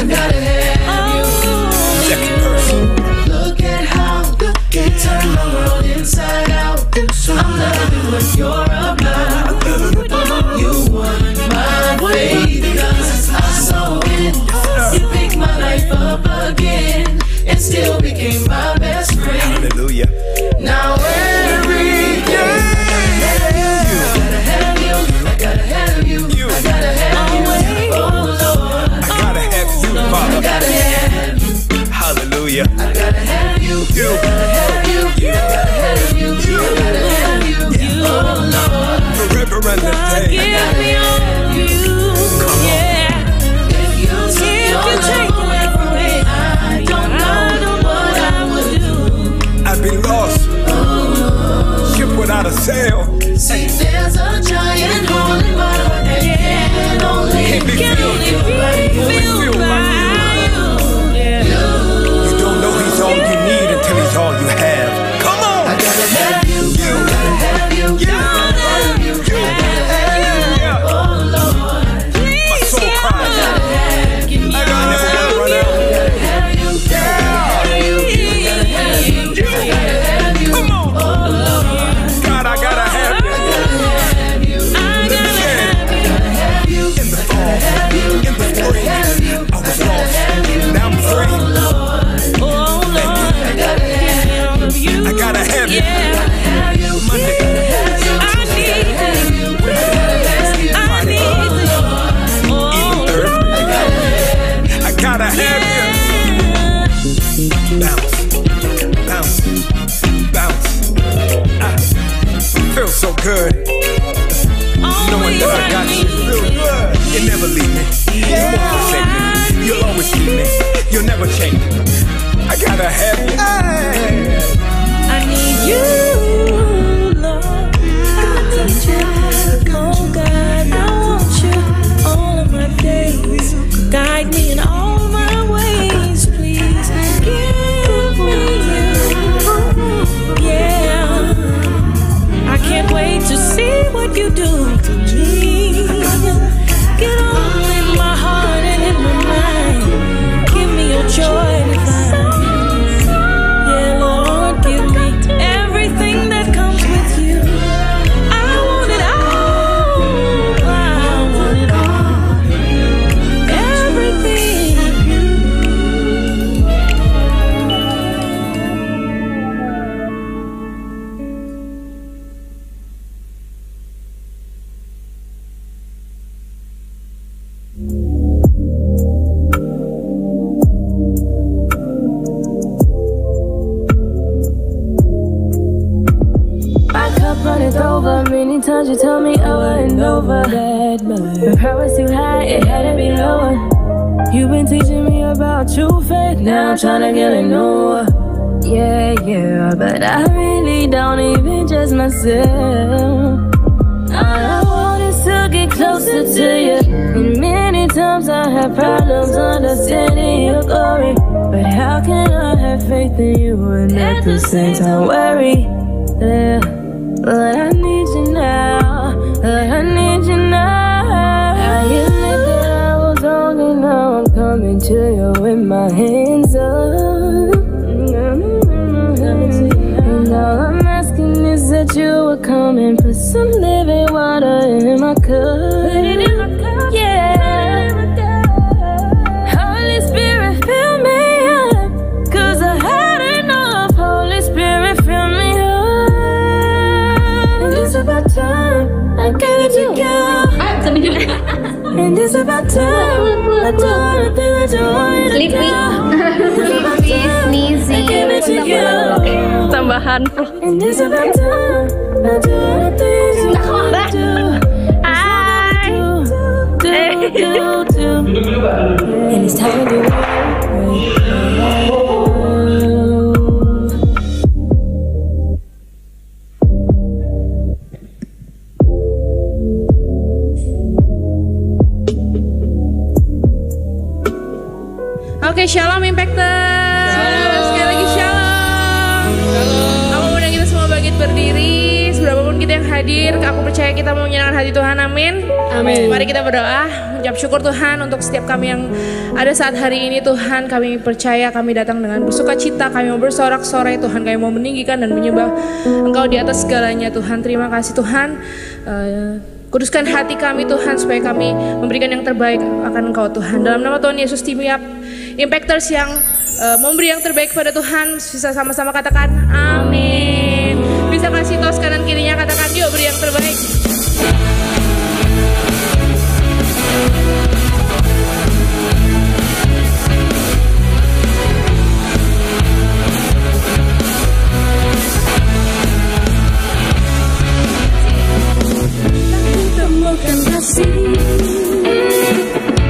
I gotta have you. Second verse. Look at how you turn my world inside out. I'm loving you when you're around. You won my faith 'cause I saw it. You picked my life up again and still became my best friend. Hallelujah. Now every day I gotta have you. I gotta have you. I gotta have you. Oh Lord, I gotta have you, I Father. gotta have you. Hallelujah. I gotta have you. I gotta have you. I gotta have you. I gotta have you. Oh Lord, Forever and a day. Give me all you. Yeah. if you took your love away from me, I don't know what I would do. I'd be lost. Ship without a sail. See, there's a giant hole in my heart that can only Can't be filled. Feel by you. Yeah. You don't know he's all you need until he's all you have. Come on. I gotta have you. I gotta have you. I gotta have you. I gotta have you. Oh Lord, My soul cries. give me I never wanna run out. I gotta have you. I gotta have you. I gotta have you. I gotta have you. Come on. Oh Lord, God, I gotta have you. I gotta have you. Let me say it. I gotta have you. In the fall, in the spring, I was lost. Now I'm free. Oh Lord, I gotta have you. I gotta have you. Have you. Monday, even Thursday. I gotta have you. Bounce, bounce, bounce. Feels so good. Knowing that I got you. Feel good. You never leave me. You won't forsake me. You'll always keep me. You'll never change me. I gotta have you. Hey. I need you, Lord. I need you. Oh God, I want you all of my days. Guide me in all my ways, please. Give me you. Yeah. I can't wait to see what you do to me. Get all in my heart and in my mind. Give me your joy divine. Yeah, Lord, give me everything that comes with you. I want it all. I want it all. Everything. My cup runneth over. Many times you told me over and over that my pride was too high, it had to be lower. You've been teaching me about true faith. Now I'm trying to get it know. Yeah, but I really don't even trust myself. All I want is to get closer to you. And many times I have problems understanding your glory. But how can I have faith in you and at the same time worry? Yeah. Lord, I need you now. Lord, I need you now. How you lifted I was wrong and now I'm coming to you with my hands up. And all I'm asking is that you will come and put some living water in my cup. Yeah. Holy Spirit, fill me up. 'Cause I had enough. Holy Spirit, fill me up. And it's about time I gave it to you. And it's about time I do everything that you want me to do. It's about time I give it to you. Tambahan pro. And it's about time I do everything you want me to do. And it's time to do it. Oke, shalom Impactors. Sekali lagi shalom. Apapun yang kita semua bangkit berdiri, seberapapun kita kita yang hadir, aku percaya kita mau menyenangkan hati Tuhan, amin. Amin. Mari kita berdoa, mengucap syukur Tuhan untuk setiap kami yang ada saat hari ini Tuhan. Kami percaya kami datang dengan bersuka cita, kami mau bersorak-sorai Tuhan, kami mau meninggikan dan menyembah Engkau di atas segalanya Tuhan. Terima kasih Tuhan. Kuduskan hati kami Tuhan supaya kami memberikan yang terbaik akan Engkau Tuhan. Dalam nama Tuhan Yesus, tiap Impactors yang memberi yang terbaik pada Tuhan, bisa sama-sama katakan amin. Bisa kasih tos kanan kirinya, katakan yuk beri yang terbaik. Aku temukan kasih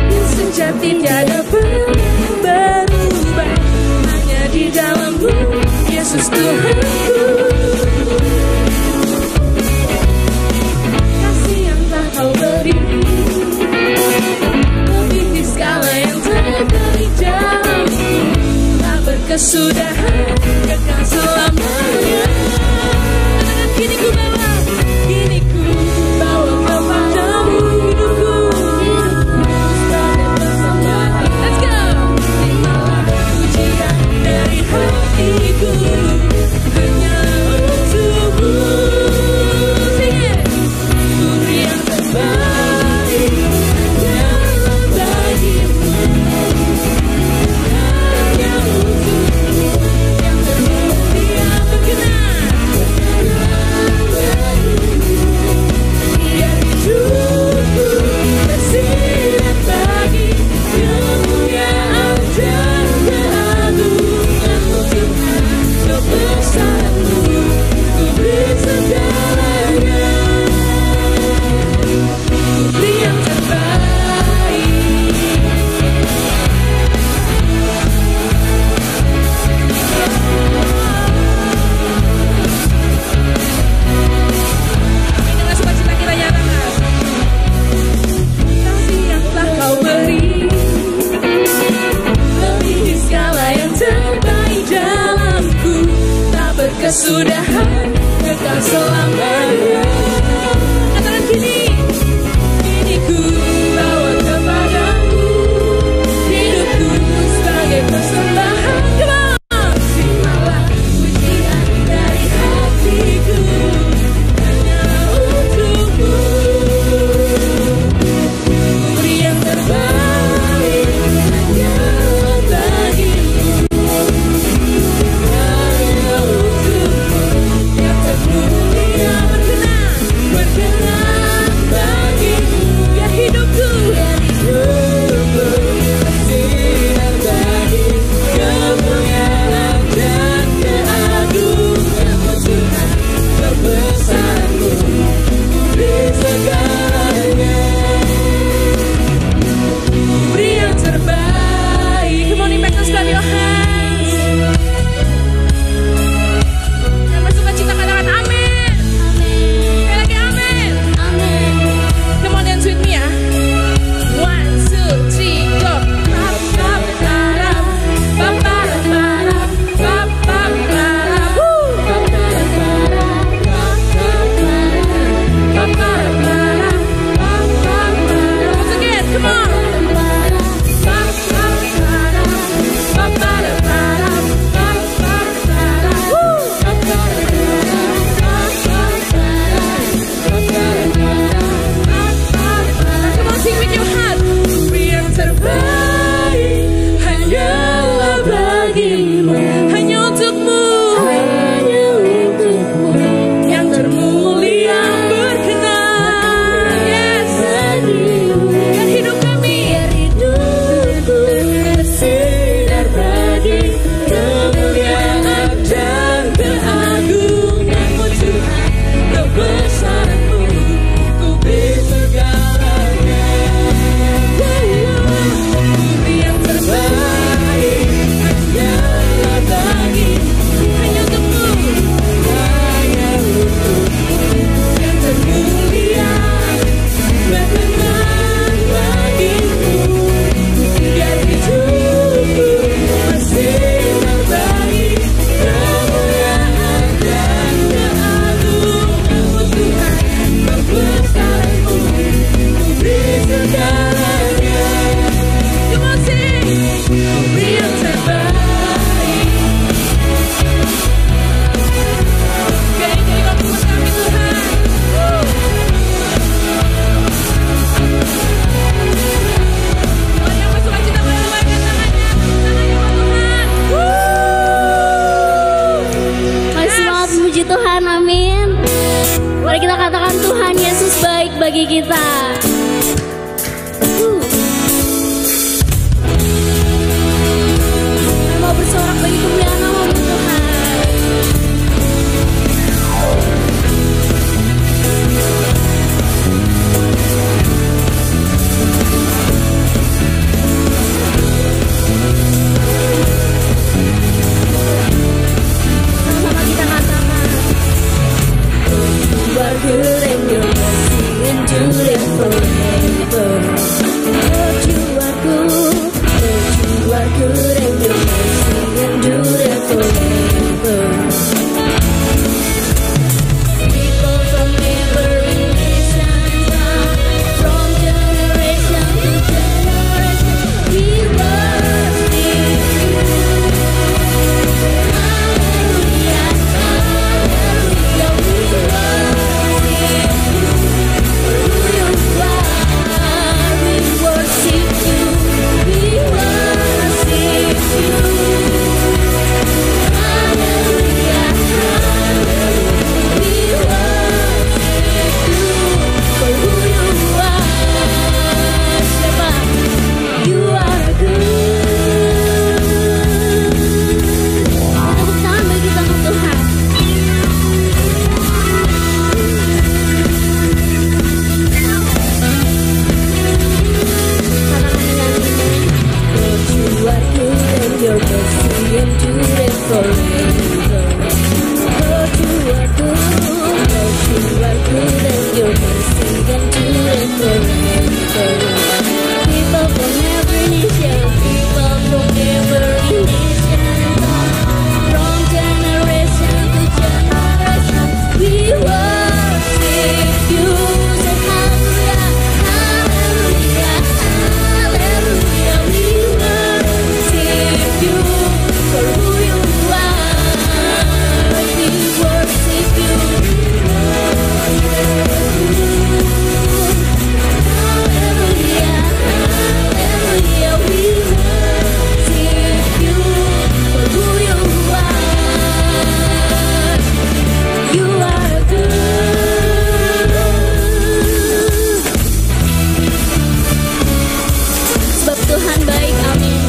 yang sejati tiada berubah, hanya di dalam-Mu Yesus Tuhanku. Kasih yang tak kau beri melebihi segala yang terjadi dalam-Mu, tak berkesudahan, kekal selamanya. Kini ku bawa kepadamu hidupku, sebagai persembahan. Let's go. Terimalah pujian dari hatiku, hanya untukmu. Sing it. Beri yang terbaik hanya bagimu, hanya untukmu yang terbaik yang berkenan. your mercy endureth forever. Lord, you are good. Lord, you are good, and your mercy endureth forever. People from every nation, people from every nation, from generation to generation, we worship you. Say hallelujah, hallelujah, hallelujah. We worship you for who you are. We worship you. Hallelujah, hallelujah. We worship you for who you are. You are good. Sebab Tuhan baik, amin.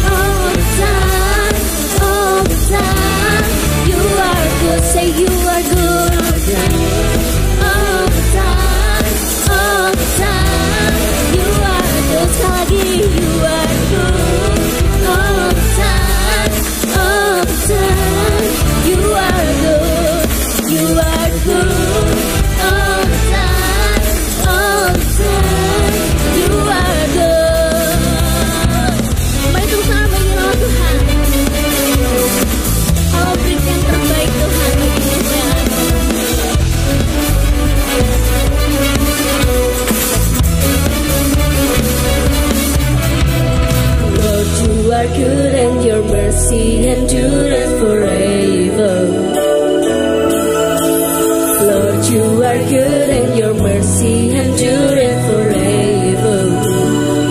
All the time, all the time, you are good. Say you are good. All the time, you are good. Sekali lagi, you are good. All the time, you are good. You are good. All the time, you are good. Mari Tuhan bagi nama Tuhan. Allah berikan terbaik Tuhan bagi kita. Lord, you are good and your mercy endureth forever. Lord, you are good and your mercy endureth forever.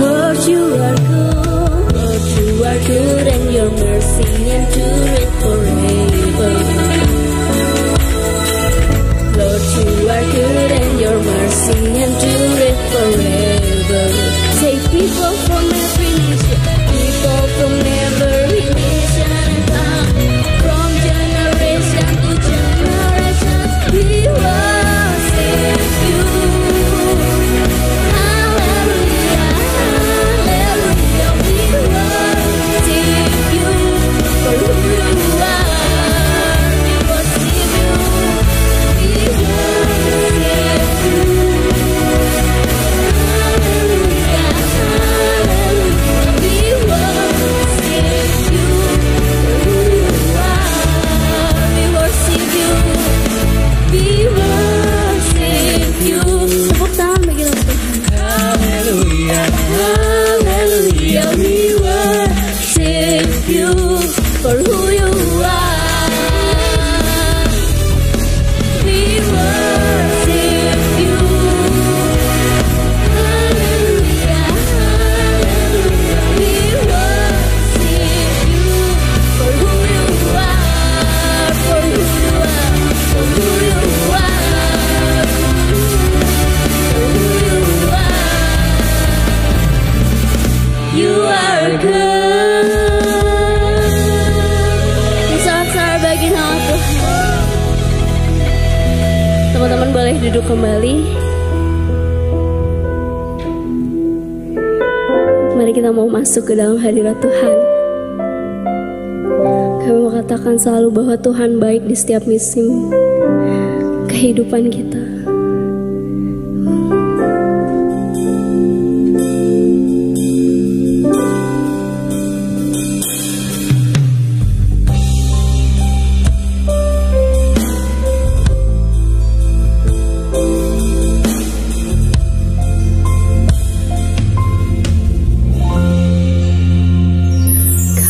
Lord, you are good. Lord, you are good and your mercy endureth forever. Lord, you are good and your mercy endureth forever. Say people from every nation, people from every nation, from generation to generation, we worship you. Hallelujah, hallelujah, we worship you for who you are. We worship you, we worship you. Hallelujah, hallelujah, we worship you for who you are. We worship you, we worship you. Tepuk tangan bagi Tuhan. Hallelujah. Hallelujah, we worship you for who you are. We worship you. Hallelujah, hallelujah, we worship you for who you are, for who you are, for who you are, for who you are. You are good. Besar-besar bagi nama Tuhan. Teman-teman boleh duduk kembali. Mari kita mau masuk ke dalam hadirat Tuhan. Kami mau katakan selalu bahwa Tuhan baik di setiap musim kehidupan kita.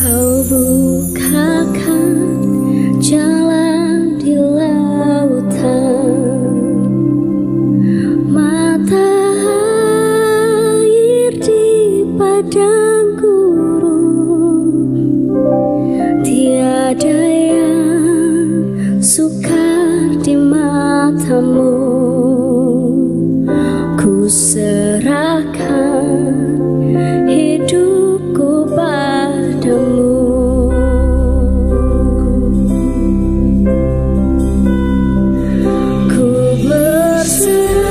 Kau bukakan jalan di lautan, mata air di padang gurun. Tiada yang sukar di matamu. Ku serahkan hidupku padamu. Ku berserah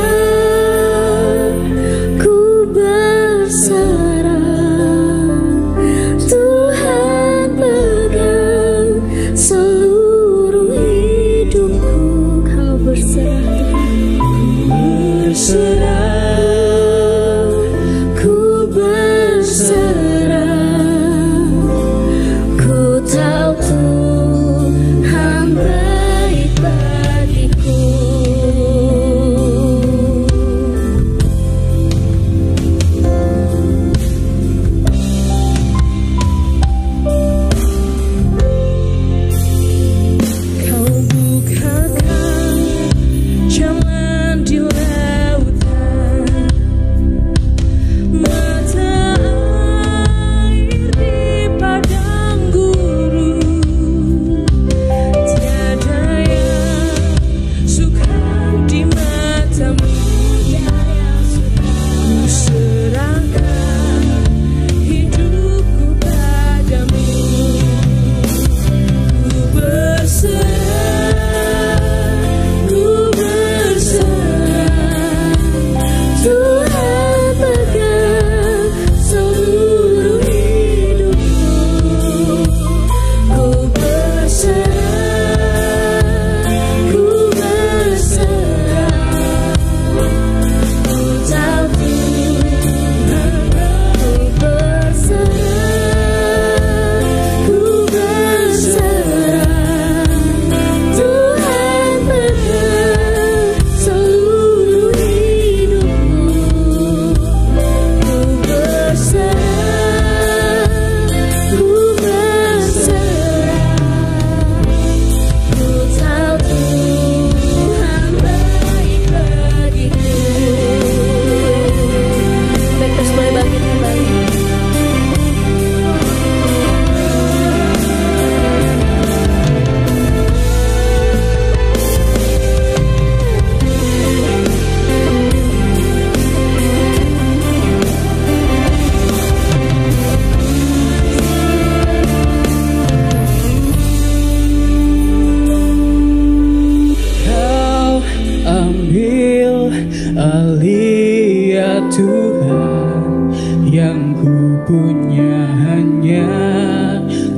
ambil alih ya Tuhan, yang ku punya hanya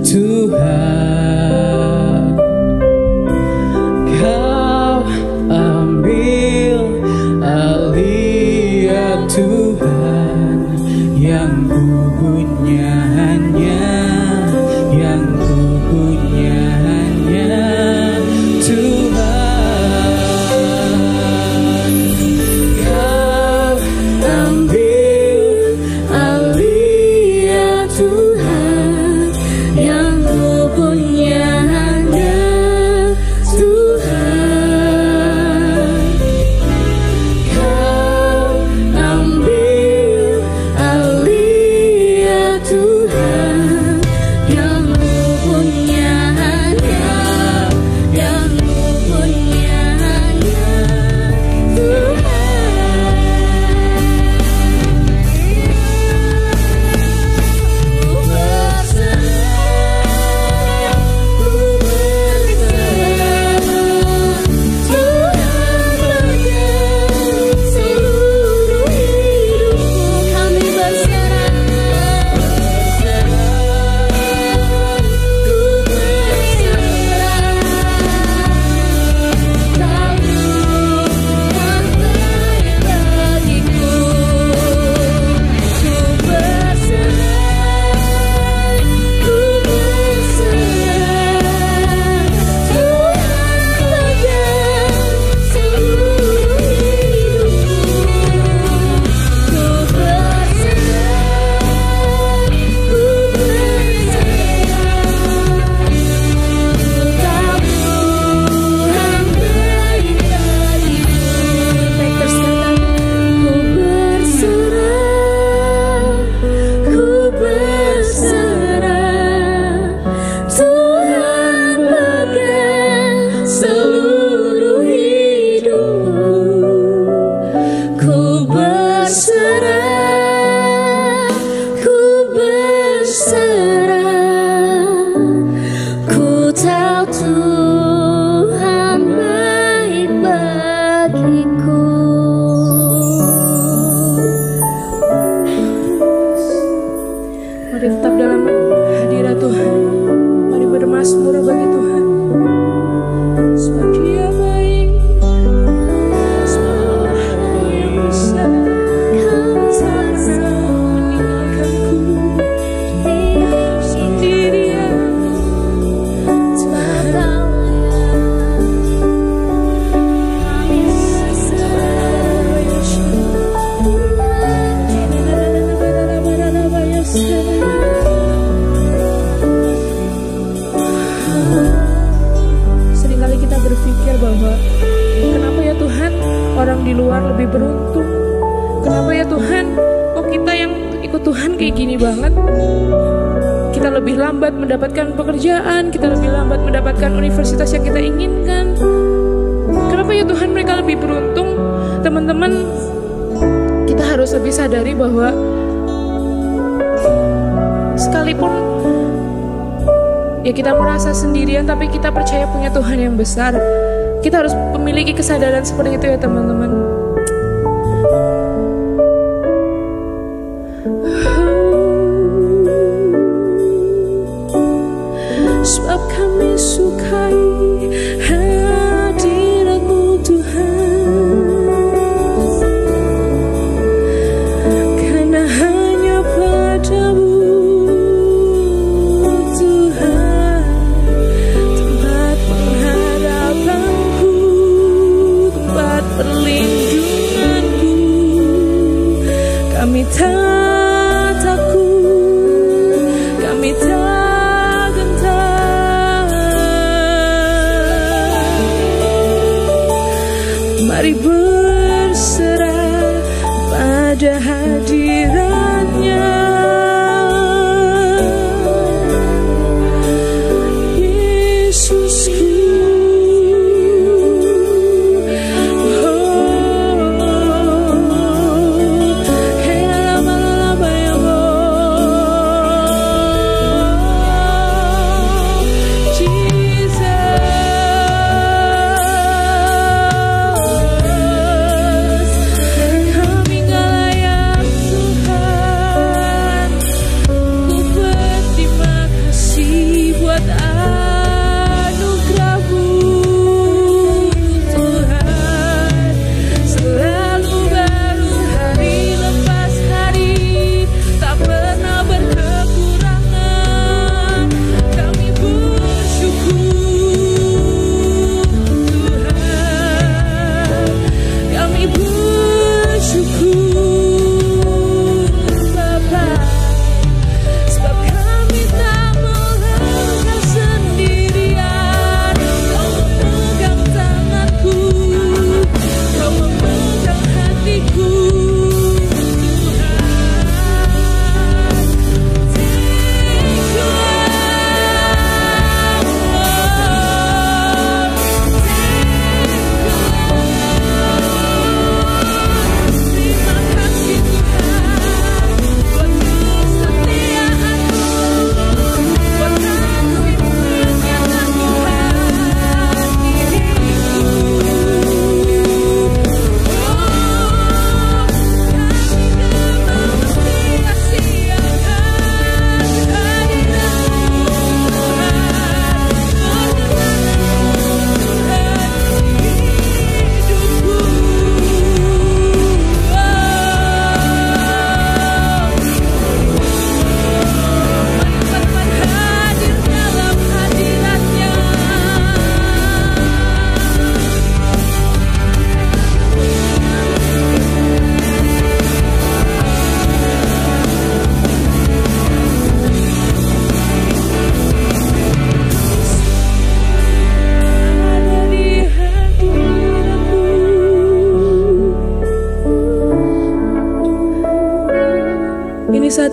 Tuhan. Kau ambil alih ya Tuhan, yang ku punya hanya, yang ku punya hanya Tuhan. Kau ambil alih ya Tuhan, yang ku punya hanya Tuhan. Kau ambil alih ya Tuhan, yang ku punya hanya, yang ku punya hanya Mari tetap dalam hadirat Tuhan. Mari bermazmur bagi Tuhan. Sebab Dia baik, sebab Dia yang bisa, Kau tak meninggalkanku. Seperti Dia telah seringkali kita berpikir bahwa kenapa ya Tuhan orang di luar lebih beruntung, kenapa ya Tuhan kok kita yang ikut Tuhan kayak gini banget, kita lebih lambat mendapatkan pekerjaan, kita lebih lambat mendapatkan universitas yang kita inginkan. Kenapa ya Tuhan mereka lebih beruntung? Teman-teman, kita harus lebih sadari bahwa sekalipun ya kita merasa sendirian, tapi kita percaya punya Tuhan yang besar. Kita harus memiliki kesadaran seperti itu ya teman-teman. Sebab kami sukai hadirat-Mu Tuhan, karena hanya padamu Tuhan tempat pengharapanku, tempat perlindunganku. Kami tak takut, kami tak gentar. Mari berserah pada hadirat-Nya. Yesusku, Jesus.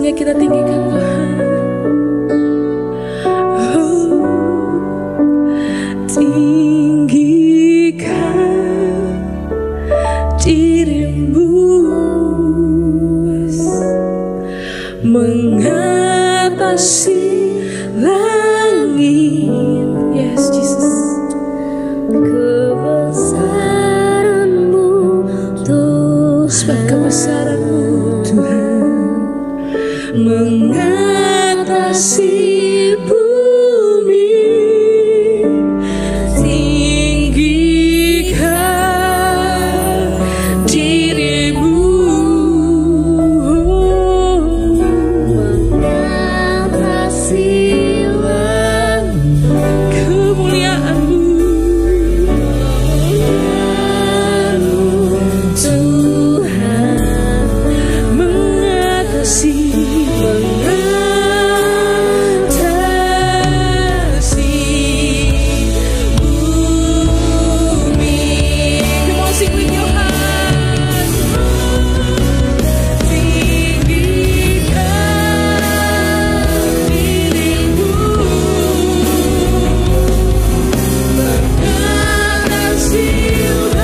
saatnya kita tinggikan Tuhan. Oh, tinggikan dirimu mengatasi langit. Yes, Jesus. Kebesaran-Mu Tuhan, Sebab kebesaran-Mu Tuhan mengatasi bumi. Tinggikan dirimu mengatasi langit. kemuliaan-Mu. Tuhan Mengatasi bumi. Come on, sing with your heart. Tinggikan dirimu mengatasi langit.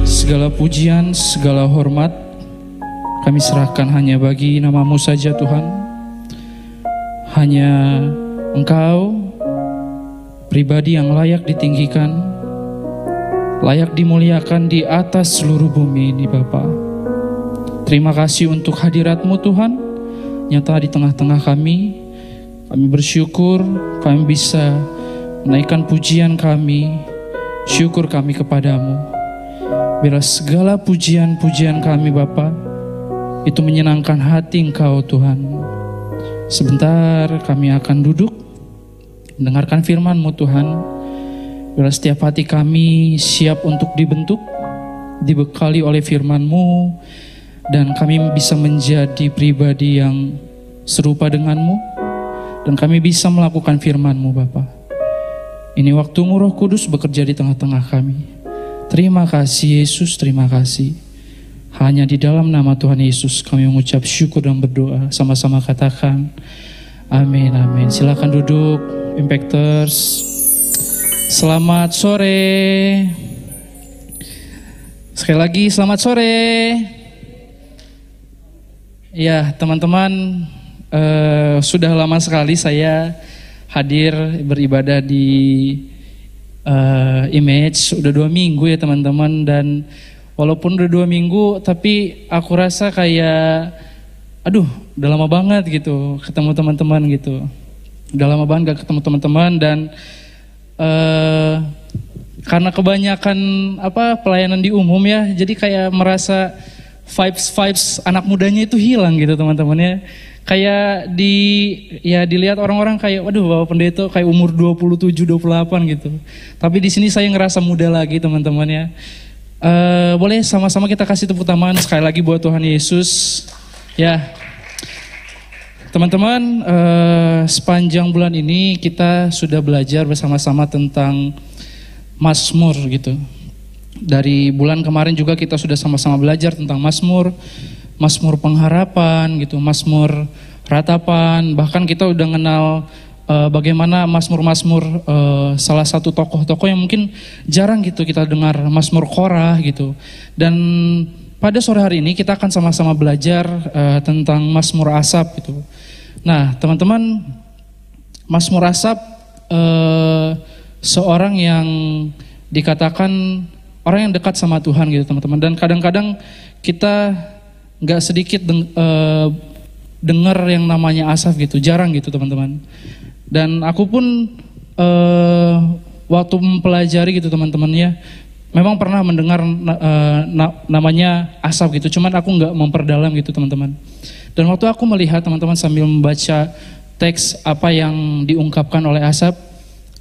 Segala pujian, segala hormat kami serahkan hanya bagi nama-Mu saja Tuhan. Hanya Engkau pribadi yang layak ditinggikan, layak dimuliakan di atas seluruh bumi ini Bapa. Terima kasih untuk hadirat-Mu Tuhan, nyata di tengah-tengah kami. Kami bersyukur kami bisa menaikkan pujian kami, syukur kami kepadamu. Biarlah segala pujian-pujian kami Bapa, itu menyenangkan hati Engkau Tuhan. Sebentar kami akan duduk, mendengarkan firman-Mu Tuhan. Biarlah setiap hati kami siap untuk dibentuk, dibekali oleh firman-Mu, dan kami bisa menjadi pribadi yang serupa dengan-Mu, dan kami bisa melakukan firman-Mu Bapa. Ini waktu-Mu Roh Kudus bekerja di tengah-tengah kami. Terima kasih Yesus, terima kasih. Hanya di dalam nama Tuhan Yesus kami mengucap syukur dan berdoa. Sama-sama katakan amin, amin. Silakan duduk Impactors. Selamat sore. Sekali lagi selamat sore. Ya teman-teman, sudah lama sekali saya hadir beribadah di Image. Udah 2 minggu ya teman-teman, dan walaupun udah 2 minggu tapi aku rasa kayak udah lama banget gitu ketemu teman-teman gitu. Udah lama banget gak ketemu teman-teman, dan karena kebanyakan pelayanan di umum ya, jadi kayak merasa vibes anak mudanya itu hilang gitu teman-teman ya. Kayak dilihat orang-orang kayak Bapak Pendeta kayak umur 27, 28 gitu. Tapi di sini saya ngerasa muda lagi teman-teman ya. Boleh sama-sama kita kasih tepuk tangan sekali lagi buat Tuhan Yesus. Ya. Teman-teman, sepanjang bulan ini kita sudah belajar bersama-sama tentang Mazmur gitu. Dari bulan kemarin juga kita sudah sama-sama belajar tentang Mazmur pengharapan gitu, Mazmur ratapan, bahkan kita udah kenal bagaimana Mazmur salah satu tokoh-tokoh yang mungkin jarang gitu kita dengar, Mazmur Korah gitu. Dan pada sore hari ini kita akan sama-sama belajar tentang Mazmur Asaf gitu. Nah teman-teman, Mazmur Asaf seorang yang dikatakan orang yang dekat sama Tuhan gitu teman-teman. Dan kadang-kadang kita gak sedikit dengar yang namanya Asaf gitu, jarang gitu teman-teman. Dan aku pun waktu mempelajari gitu teman-teman ya, memang pernah mendengar namanya Asaf gitu, cuman aku gak memperdalam gitu teman-teman. Dan waktu aku melihat teman-teman sambil membaca teks apa yang diungkapkan oleh Asaf,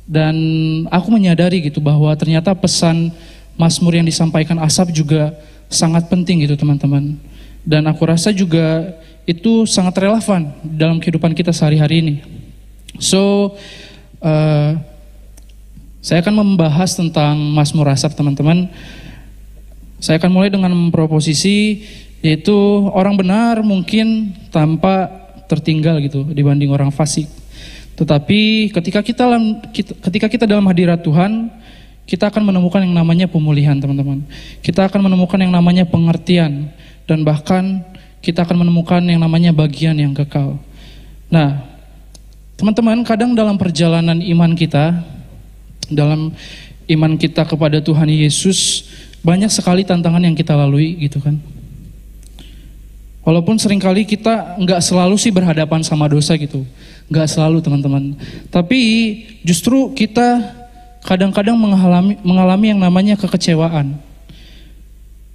dan aku menyadari gitu bahwa ternyata pesan Mazmur yang disampaikan Asaf juga sangat penting gitu teman-teman. Dan aku rasa juga itu sangat relevan dalam kehidupan kita sehari-hari ini. So, saya akan membahas tentang Mazmur Asaf teman-teman. Saya akan mulai dengan proposisi, yaitu orang benar mungkin tanpa tertinggal gitu dibanding orang fasik. Tetapi ketika kita dalam hadirat Tuhan, kita akan menemukan yang namanya pemulihan teman-teman. Kita akan menemukan yang namanya pengertian. Dan bahkan kita akan menemukan yang namanya bagian yang kekal. Nah, teman-teman, kadang dalam perjalanan iman kita, dalam iman kita kepada Tuhan Yesus, banyak sekali tantangan yang kita lalui gitu kan. Walaupun seringkali kita nggak selalu sih berhadapan sama dosa gitu, nggak selalu teman-teman. Tapi justru kita kadang-kadang mengalami yang namanya kekecewaan.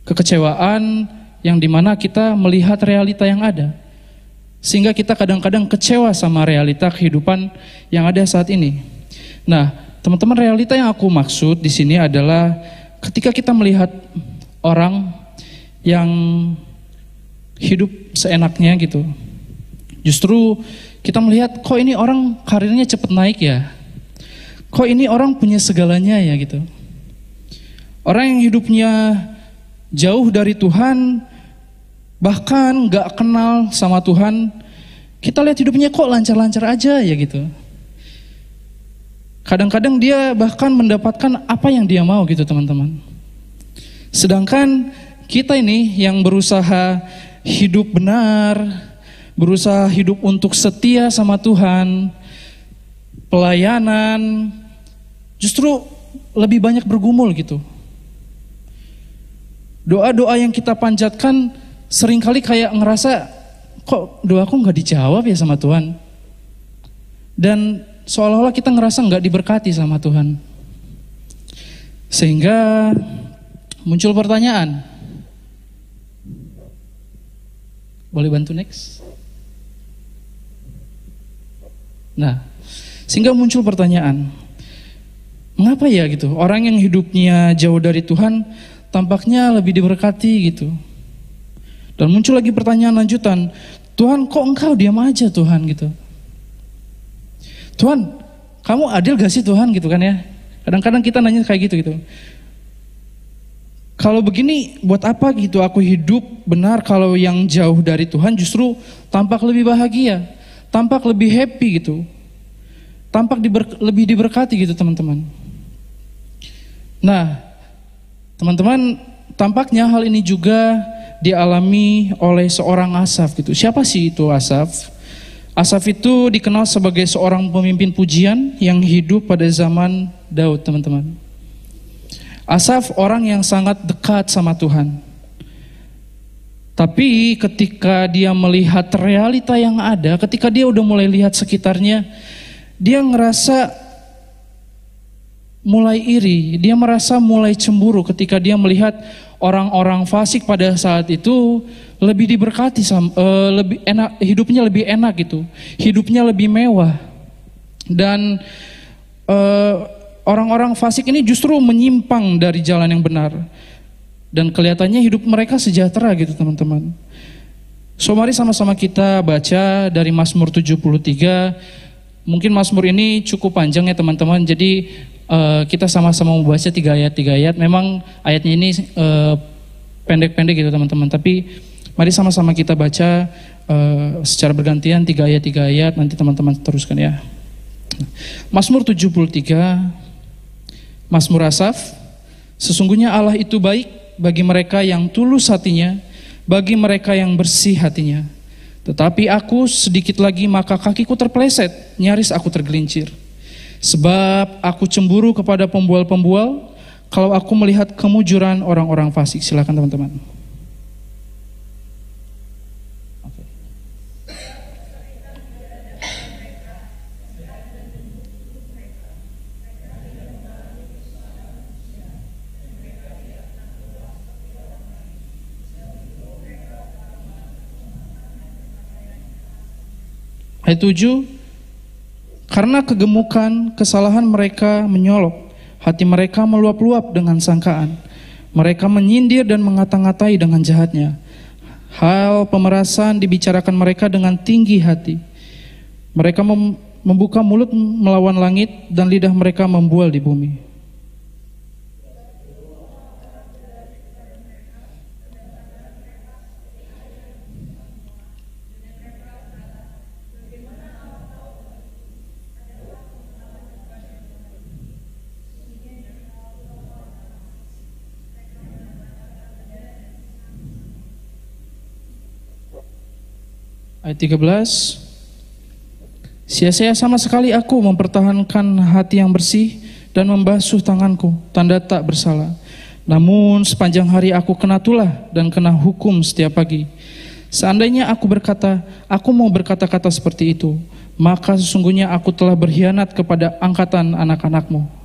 Kekecewaan yang dimana kita melihat realita yang ada. Sehingga kita kadang-kadang kecewa sama realita kehidupan yang ada saat ini. Nah, teman-teman, realita yang aku maksud di sini adalah ketika kita melihat orang yang hidup seenaknya gitu. Justru kita melihat kok ini orang karirnya cepet naik ya. Kok ini orang punya segalanya ya gitu. Orang yang hidupnya jauh dari Tuhan, bahkan gak kenal sama Tuhan, kita lihat hidupnya kok lancar-lancar aja ya gitu. Kadang-kadang dia bahkan mendapatkan apa yang dia mau gitu teman-teman. Sedangkan kita ini yang berusaha hidup benar, berusaha hidup untuk setia sama Tuhan, pelayanan, justru lebih banyak bergumul gitu. Doa-doa yang kita panjatkan seringkali kayak ngerasa, kok doaku nggak dijawab ya sama Tuhan. Dan seolah-olah kita ngerasa nggak diberkati sama Tuhan. Sehingga muncul pertanyaan. Boleh bantu next? Nah, sehingga muncul pertanyaan. Mengapa ya gitu? Orang yang hidupnya jauh dari Tuhan tampaknya lebih diberkati gitu. Dan muncul lagi pertanyaan lanjutan, Tuhan kok engkau diam aja Tuhan gitu. Tuhan, kamu adil gak sih Tuhan gitu kan ya. Kadang-kadang kita nanya kayak gitu. Kalau begini buat apa gitu aku hidup benar kalau yang jauh dari Tuhan justru tampak lebih bahagia, tampak lebih happy gitu. Tampak lebih diberkati gitu teman-teman. Nah, teman-teman, tampaknya hal ini juga dialami oleh seorang Asaf gitu. Siapa sih itu Asaf? Asaf itu dikenal sebagai seorang pemimpin pujian yang hidup pada zaman Daud, teman-teman. Asaf orang yang sangat dekat sama Tuhan. Tapi ketika dia melihat realita yang ada, ketika dia udah mulai lihat sekitarnya, dia ngerasa mulai iri, dia merasa mulai cemburu ketika dia melihat orang-orang fasik pada saat itu lebih diberkati, lebih enak, hidupnya lebih enak gitu, hidupnya lebih mewah. Dan orang-orang fasik ini justru menyimpang dari jalan yang benar. Dan kelihatannya hidup mereka sejahtera gitu teman-teman. So mari sama-sama kita baca dari Mazmur 73. Mungkin Mazmur ini cukup panjang ya teman-teman, jadi kita sama-sama membaca 3 ayat. Memang ayatnya ini pendek-pendek gitu teman-teman, tapi mari sama-sama kita baca secara bergantian 3 ayat, nanti teman-teman teruskan ya. Mazmur 73, Mazmur Asaf. Sesungguhnya Allah itu baik bagi mereka yang tulus hatinya, bagi mereka yang bersih hatinya. Tetapi aku sedikit lagi maka kakiku terpeleset, nyaris aku tergelincir. Sebab aku cemburu kepada pembual-pembual, kalau aku melihat kemujuran orang-orang fasik. Silakan teman-teman. Ayat 7, karena kegemukan kesalahan mereka menyolok, hati mereka meluap-luap dengan sangkaan. Mereka menyindir dan mengata-ngatai dengan jahatnya. Hal pemerasan dibicarakan mereka dengan tinggi hati. Mereka membuka mulut melawan langit dan lidah mereka membual di bumi. Ayat 13, sia-sia sama sekali aku mempertahankan hati yang bersih dan membasuh tanganku, tanda tak bersalah. Namun sepanjang hari aku kena tulah dan kena hukum setiap pagi. Seandainya aku berkata, aku mau berkata-kata seperti itu, maka sesungguhnya aku telah berkhianat kepada angkatan anak-anakmu.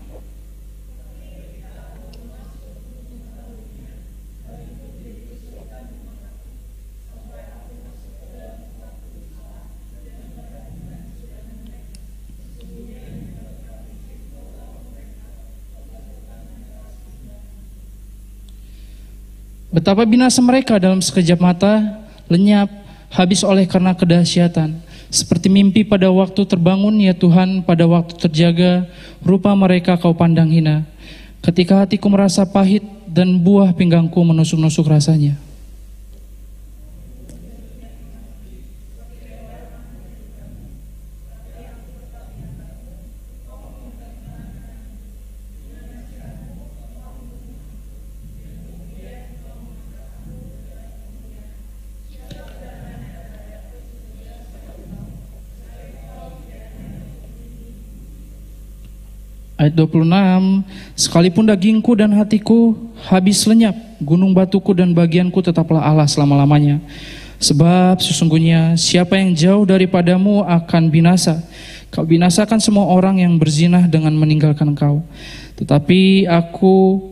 Betapa binasa mereka dalam sekejap mata, lenyap, habis oleh karena kedahsyatan. Seperti mimpi pada waktu terbangun ya Tuhan, pada waktu terjaga, rupa mereka kau pandang hina. Ketika hatiku merasa pahit dan buah pinggangku menusuk-nusuk rasanya. Ayat 26, sekalipun dagingku dan hatiku habis lenyap, gunung batuku dan bagianku tetaplah Allah selama-lamanya. Sebab sesungguhnya siapa yang jauh daripadamu akan binasa. Kau binasakan semua orang yang berzinah dengan meninggalkan engkau. Tetapi aku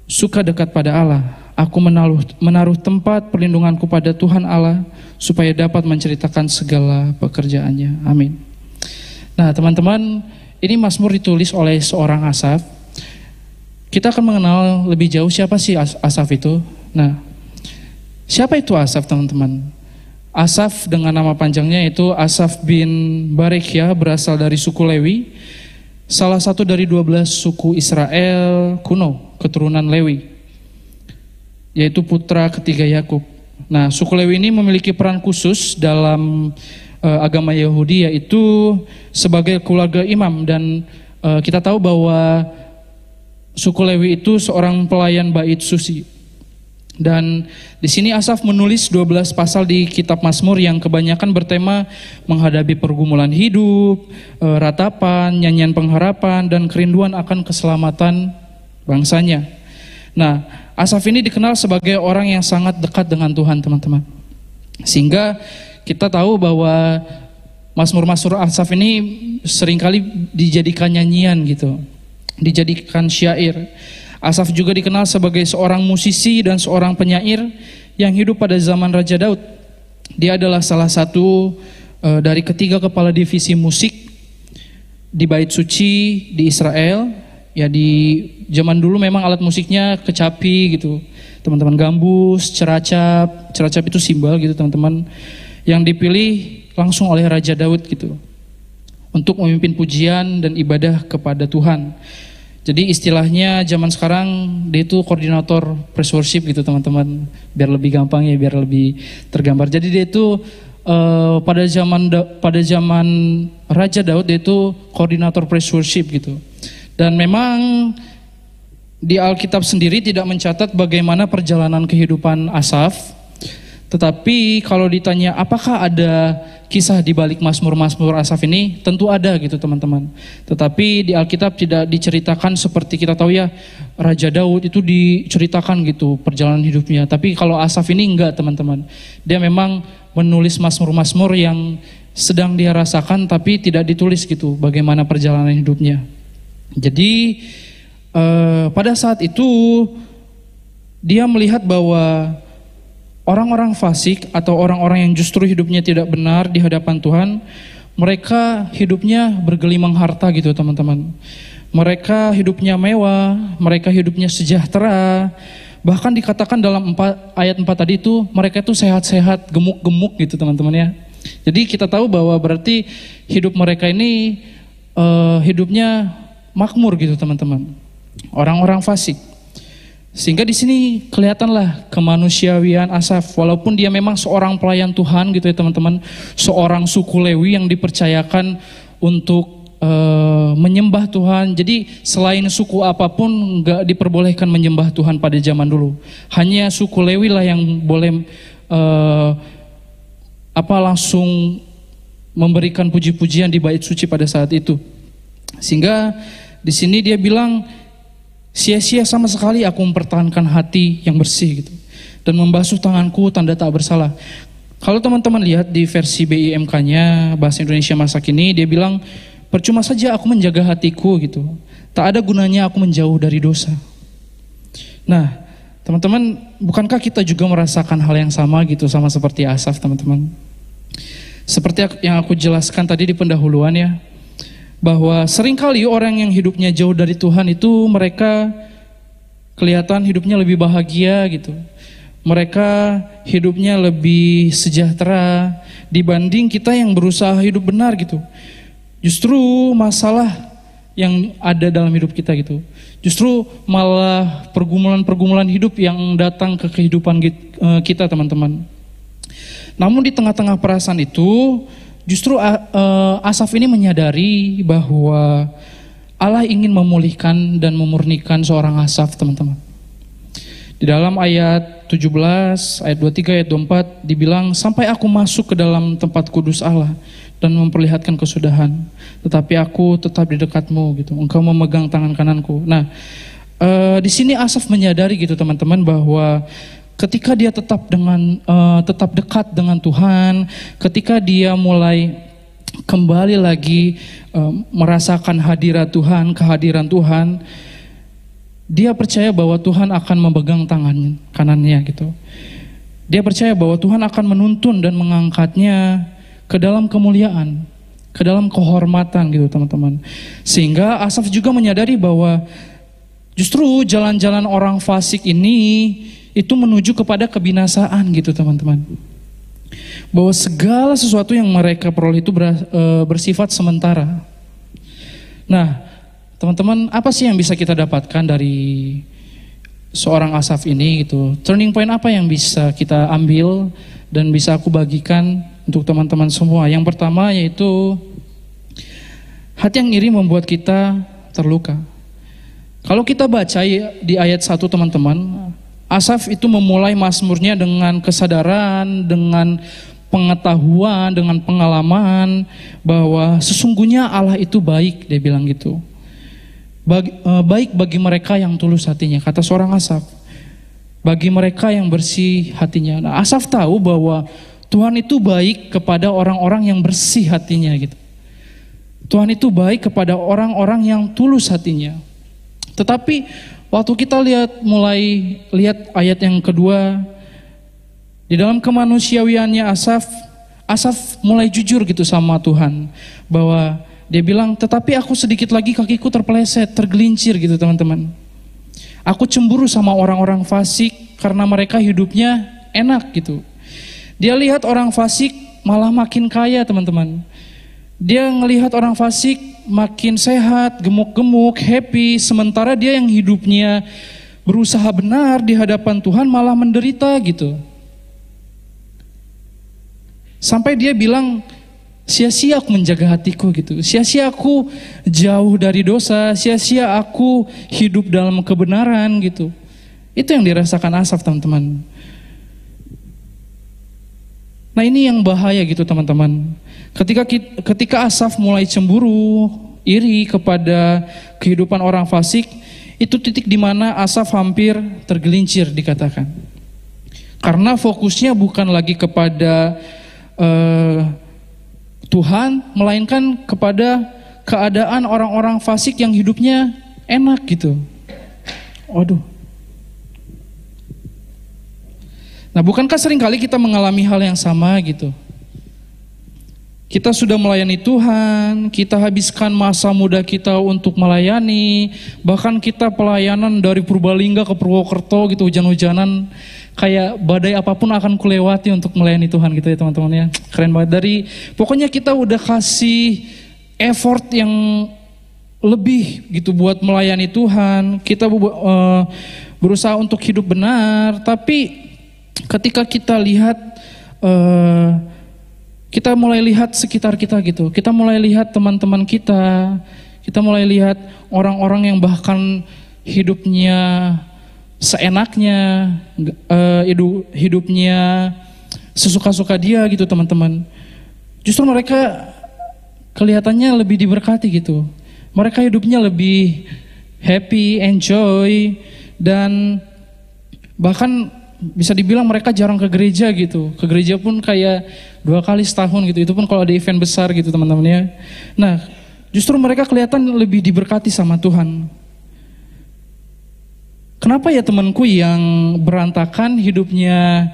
suka dekat pada Allah. Aku menaruh tempat perlindunganku pada Tuhan Allah, supaya dapat menceritakan segala pekerjaannya. Amin. Nah teman-teman, ini Mazmur ditulis oleh seorang Asaf. Kita akan mengenal lebih jauh siapa sih Asaf itu. Nah, siapa itu Asaf teman-teman? Asaf dengan nama panjangnya itu Asaf bin Barekhya, berasal dari suku Lewi, salah satu dari 12 suku Israel kuno, keturunan Lewi, yaitu putra ketiga Yakub. Nah, suku Lewi ini memiliki peran khusus dalam agama Yahudi, yaitu sebagai keluarga imam, dan kita tahu bahwa suku Lewi itu seorang pelayan bait suci. Dan di sini Asaf menulis 12 pasal di kitab Mazmur yang kebanyakan bertema menghadapi pergumulan hidup, ratapan, nyanyian pengharapan, dan kerinduan akan keselamatan bangsanya. Nah, Asaf ini dikenal sebagai orang yang sangat dekat dengan Tuhan, teman-teman. Sehingga kita tahu bahwa Mazmur-Mazmur Asaf ini seringkali dijadikan nyanyian gitu, dijadikan syair. Asaf juga dikenal sebagai seorang musisi dan seorang penyair yang hidup pada zaman Raja Daud. Dia adalah salah satu dari ketiga kepala divisi musik di bait suci di Israel. Ya, di zaman dulu memang alat musiknya kecapi gitu, teman-teman, gambus, ceracap itu simbal gitu teman-teman, yang dipilih langsung oleh Raja Daud gitu untuk memimpin pujian dan ibadah kepada Tuhan. Jadi istilahnya zaman sekarang dia itu koordinator praise worship gitu teman-teman, biar lebih gampang ya, biar lebih tergambar. Jadi dia itu pada zaman Raja Daud dia itu koordinator praise worship gitu. Dan memang di Alkitab sendiri tidak mencatat bagaimana perjalanan kehidupan Asaf. Tetapi kalau ditanya apakah ada kisah di balik Mazmur-Mazmur Asaf ini, tentu ada gitu teman-teman. Tetapi di Alkitab tidak diceritakan seperti kita tahu ya, Raja Daud itu diceritakan gitu perjalanan hidupnya. Tapi kalau Asaf ini enggak teman-teman. Dia memang menulis Mazmur-Mazmur yang sedang dia rasakan tapi tidak ditulis gitu bagaimana perjalanan hidupnya. Jadi pada saat itu dia melihat bahwa orang-orang fasik atau orang-orang yang justru hidupnya tidak benar di hadapan Tuhan, mereka hidupnya bergelimang harta gitu teman-teman. Mereka hidupnya mewah, mereka hidupnya sejahtera. Bahkan dikatakan dalam ayat 4 tadi itu, mereka itu sehat-sehat, gemuk-gemuk gitu teman-teman ya. Jadi kita tahu bahwa berarti hidup mereka ini hidupnya makmur gitu teman-teman. Orang-orang fasik. Sehingga di sini kelihatanlah kemanusiawian Asaf, walaupun dia memang seorang pelayan Tuhan gitu ya teman-teman, seorang suku Lewi yang dipercayakan untuk menyembah Tuhan. Jadi selain suku apapun nggak diperbolehkan menyembah Tuhan pada zaman dulu. Hanya suku Lewi lah yang boleh langsung memberikan puji-pujian di bait suci pada saat itu. Sehingga di sini dia bilang, sia-sia sama sekali aku mempertahankan hati yang bersih gitu, dan membasuh tanganku tanda tak bersalah. Kalau teman-teman lihat di versi BIMK-nya, Bahasa Indonesia Masa Kini, dia bilang, percuma saja aku menjaga hatiku gitu, tak ada gunanya aku menjauh dari dosa. Nah teman-teman, bukankah kita juga merasakan hal yang sama gitu, sama seperti Asaf teman-teman? Seperti yang aku jelaskan tadi di pendahuluan ya, bahwa seringkali orang yang hidupnya jauh dari Tuhan itu mereka kelihatan hidupnya lebih bahagia gitu. Mereka hidupnya lebih sejahtera dibanding kita yang berusaha hidup benar gitu. Justru masalah yang ada dalam hidup kita gitu, justru malah pergumulan-pergumulan hidup yang datang ke kehidupan kita teman-teman. Namun di tengah-tengah perasaan itu, justru Asaf ini menyadari bahwa Allah ingin memulihkan dan memurnikan seorang Asaf teman-teman. Di dalam ayat 17, ayat 23, ayat 24 dibilang, sampai aku masuk ke dalam tempat kudus Allah dan memperlihatkan kesudahan. Tetapi aku tetap di dekatmu gitu. Engkau memegang tangan kananku. Nah, di sini Asaf menyadari gitu teman-teman bahwa ketika dia tetap dekat dengan Tuhan, ketika dia mulai kembali lagi merasakan hadirat Tuhan, kehadiran Tuhan, dia percaya bahwa Tuhan akan memegang tangan kanannya gitu. Dia percaya bahwa Tuhan akan menuntun dan mengangkatnya ke dalam kemuliaan, ke dalam kehormatan gitu teman-teman. Sehingga Asaf juga menyadari bahwa justru jalan-jalan orang fasik ini itu menuju kepada kebinasaan gitu teman-teman. Bahwa segala sesuatu yang mereka peroleh itu bersifat sementara. Nah, teman-teman, apa sih yang bisa kita dapatkan dari seorang Asaf ini gitu? Turning point apa yang bisa kita ambil dan bisa aku bagikan untuk teman-teman semua? Yang pertama yaitu hati yang iri membuat kita terluka. Kalau kita baca di ayat 1 teman-teman, Asaf itu memulai mazmurnya dengan kesadaran, dengan pengetahuan, dengan pengalaman bahwa sesungguhnya Allah itu baik, dia bilang gitu. Baik bagi mereka yang tulus hatinya, kata seorang Asaf. Bagi mereka yang bersih hatinya. Nah, Asaf tahu bahwa Tuhan itu baik kepada orang-orang yang bersih hatinya gitu. Tuhan itu baik kepada orang-orang yang tulus hatinya. Tetapi waktu kita mulai lihat ayat yang kedua, di dalam kemanusiawiannya Asaf mulai jujur gitu sama Tuhan, bahwa dia bilang, tetapi aku sedikit lagi kakiku terpeleset, tergelincir gitu teman-teman. Aku cemburu sama orang-orang fasik karena mereka hidupnya enak gitu. Dia lihat orang fasik malah makin kaya teman-teman. Dia ngelihat orang fasik makin sehat, gemuk-gemuk, happy. Sementara dia yang hidupnya berusaha benar di hadapan Tuhan malah menderita gitu. Sampai dia bilang, sia-sia aku menjaga hatiku gitu. Sia-sia aku jauh dari dosa. Sia-sia aku hidup dalam kebenaran gitu. Itu yang dirasakan Asaf teman-teman. Nah ini yang bahaya gitu teman-teman. Ketika Asaf mulai cemburu, iri kepada kehidupan orang fasik, itu titik di mana Asaf hampir tergelincir dikatakan. Karena fokusnya bukan lagi kepada Tuhan, melainkan kepada keadaan orang-orang fasik yang hidupnya enak gitu. Waduh. Nah, bukankah seringkali kita mengalami hal yang sama gitu? Kita sudah melayani Tuhan, kita habiskan masa muda kita untuk melayani, bahkan kita pelayanan dari Purbalingga ke Purwokerto gitu, hujan-hujanan, kayak badai apapun akan kulewati untuk melayani Tuhan gitu ya teman-teman ya. Keren banget. Pokoknya kita udah kasih effort yang lebih gitu buat melayani Tuhan. Kita berusaha untuk hidup benar, tapi ketika kita lihat kita mulai lihat sekitar kita gitu. Kita mulai lihat teman-teman kita. Kita mulai lihat orang-orang yang bahkan hidupnya seenaknya, hidupnya sesuka-suka dia gitu teman-teman. Justru mereka kelihatannya lebih diberkati gitu. Mereka hidupnya lebih happy, enjoy, dan bahkan bisa dibilang mereka jarang ke gereja gitu. Ke gereja pun kayak 2 kali setahun gitu. Itu pun kalau ada event besar gitu teman-teman ya. Nah, justru mereka kelihatan lebih diberkati sama Tuhan. Kenapa ya temanku yang berantakan hidupnya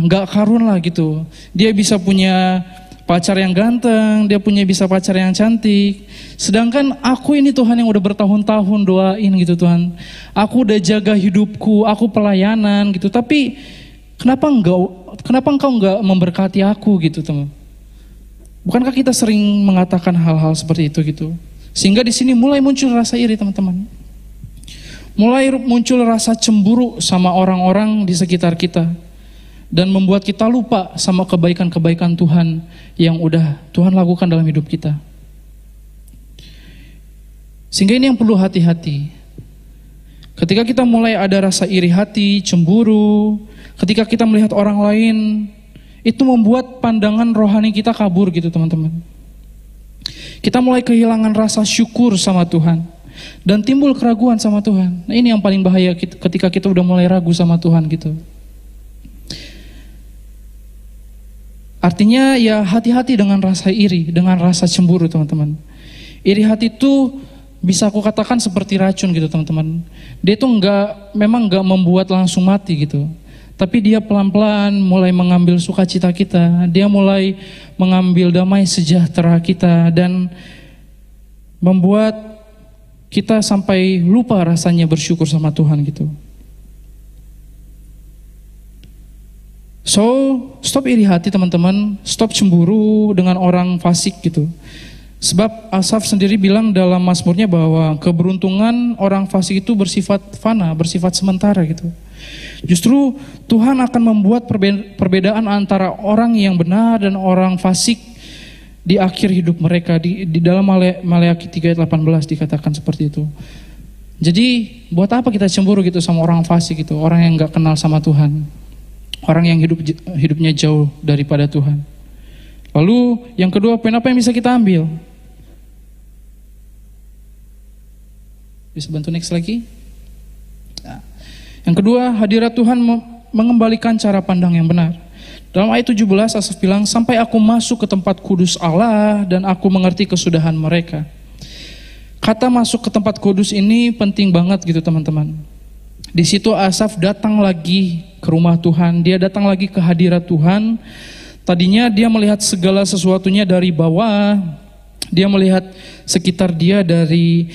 gak karun lah gitu. Dia bisa punya pacar yang ganteng, dia bisa pacar yang cantik. Sedangkan aku ini Tuhan yang udah bertahun-tahun doain gitu Tuhan. Aku udah jaga hidupku, aku pelayanan gitu. Tapi kenapa engkau nggak memberkati aku gitu teman? Bukankah kita sering mengatakan hal-hal seperti itu gitu? Sehingga di sini mulai muncul rasa iri teman-teman. Mulai muncul rasa cemburu sama orang-orang di sekitar kita. Dan membuat kita lupa sama kebaikan-kebaikan Tuhan yang udah Tuhan lakukan dalam hidup kita. Sehingga ini yang perlu hati-hati. Ketika kita mulai ada rasa iri hati, cemburu, ketika kita melihat orang lain itu membuat pandangan rohani kita kabur gitu teman-teman. Kita mulai kehilangan rasa syukur sama Tuhan dan timbul keraguan sama Tuhan. Nah, ini yang paling bahaya ketika kita udah mulai ragu sama Tuhan gitu. Artinya ya hati-hati dengan rasa iri, dengan rasa cemburu teman-teman. Iri hati itu bisa aku katakan seperti racun gitu teman-teman. Dia itu memang nggak membuat langsung mati gitu. Tapi dia pelan-pelan mulai mengambil sukacita kita. Dia mulai mengambil damai sejahtera kita dan membuat kita sampai lupa rasanya bersyukur sama Tuhan gitu. So, stop iri hati teman-teman, stop cemburu dengan orang fasik gitu. Sebab Asaf sendiri bilang dalam Mazmurnya bahwa keberuntungan orang fasik itu bersifat fana, bersifat sementara gitu. Justru Tuhan akan membuat perbedaan antara orang yang benar dan orang fasik di akhir hidup mereka. Di dalam Maleakhi 3 ayat 18 dikatakan seperti itu. Jadi buat apa kita cemburu gitu sama orang fasik gitu, orang yang gak kenal sama Tuhan. Orang yang hidupnya jauh daripada Tuhan. Lalu yang kedua, poin apa yang bisa kita ambil? Bisa bantu next lagi? Nah, yang kedua, hadirat Tuhan mengembalikan cara pandang yang benar. Dalam ayat 17 Asaf bilang, sampai aku masuk ke tempat kudus Allah dan aku mengerti kesudahan mereka. Kata masuk ke tempat kudus ini penting banget gitu teman-teman. Di situ Asaf datang lagi ke rumah Tuhan, dia datang lagi ke hadirat Tuhan. Tadinya dia melihat segala sesuatunya dari bawah, dia melihat sekitar dia dari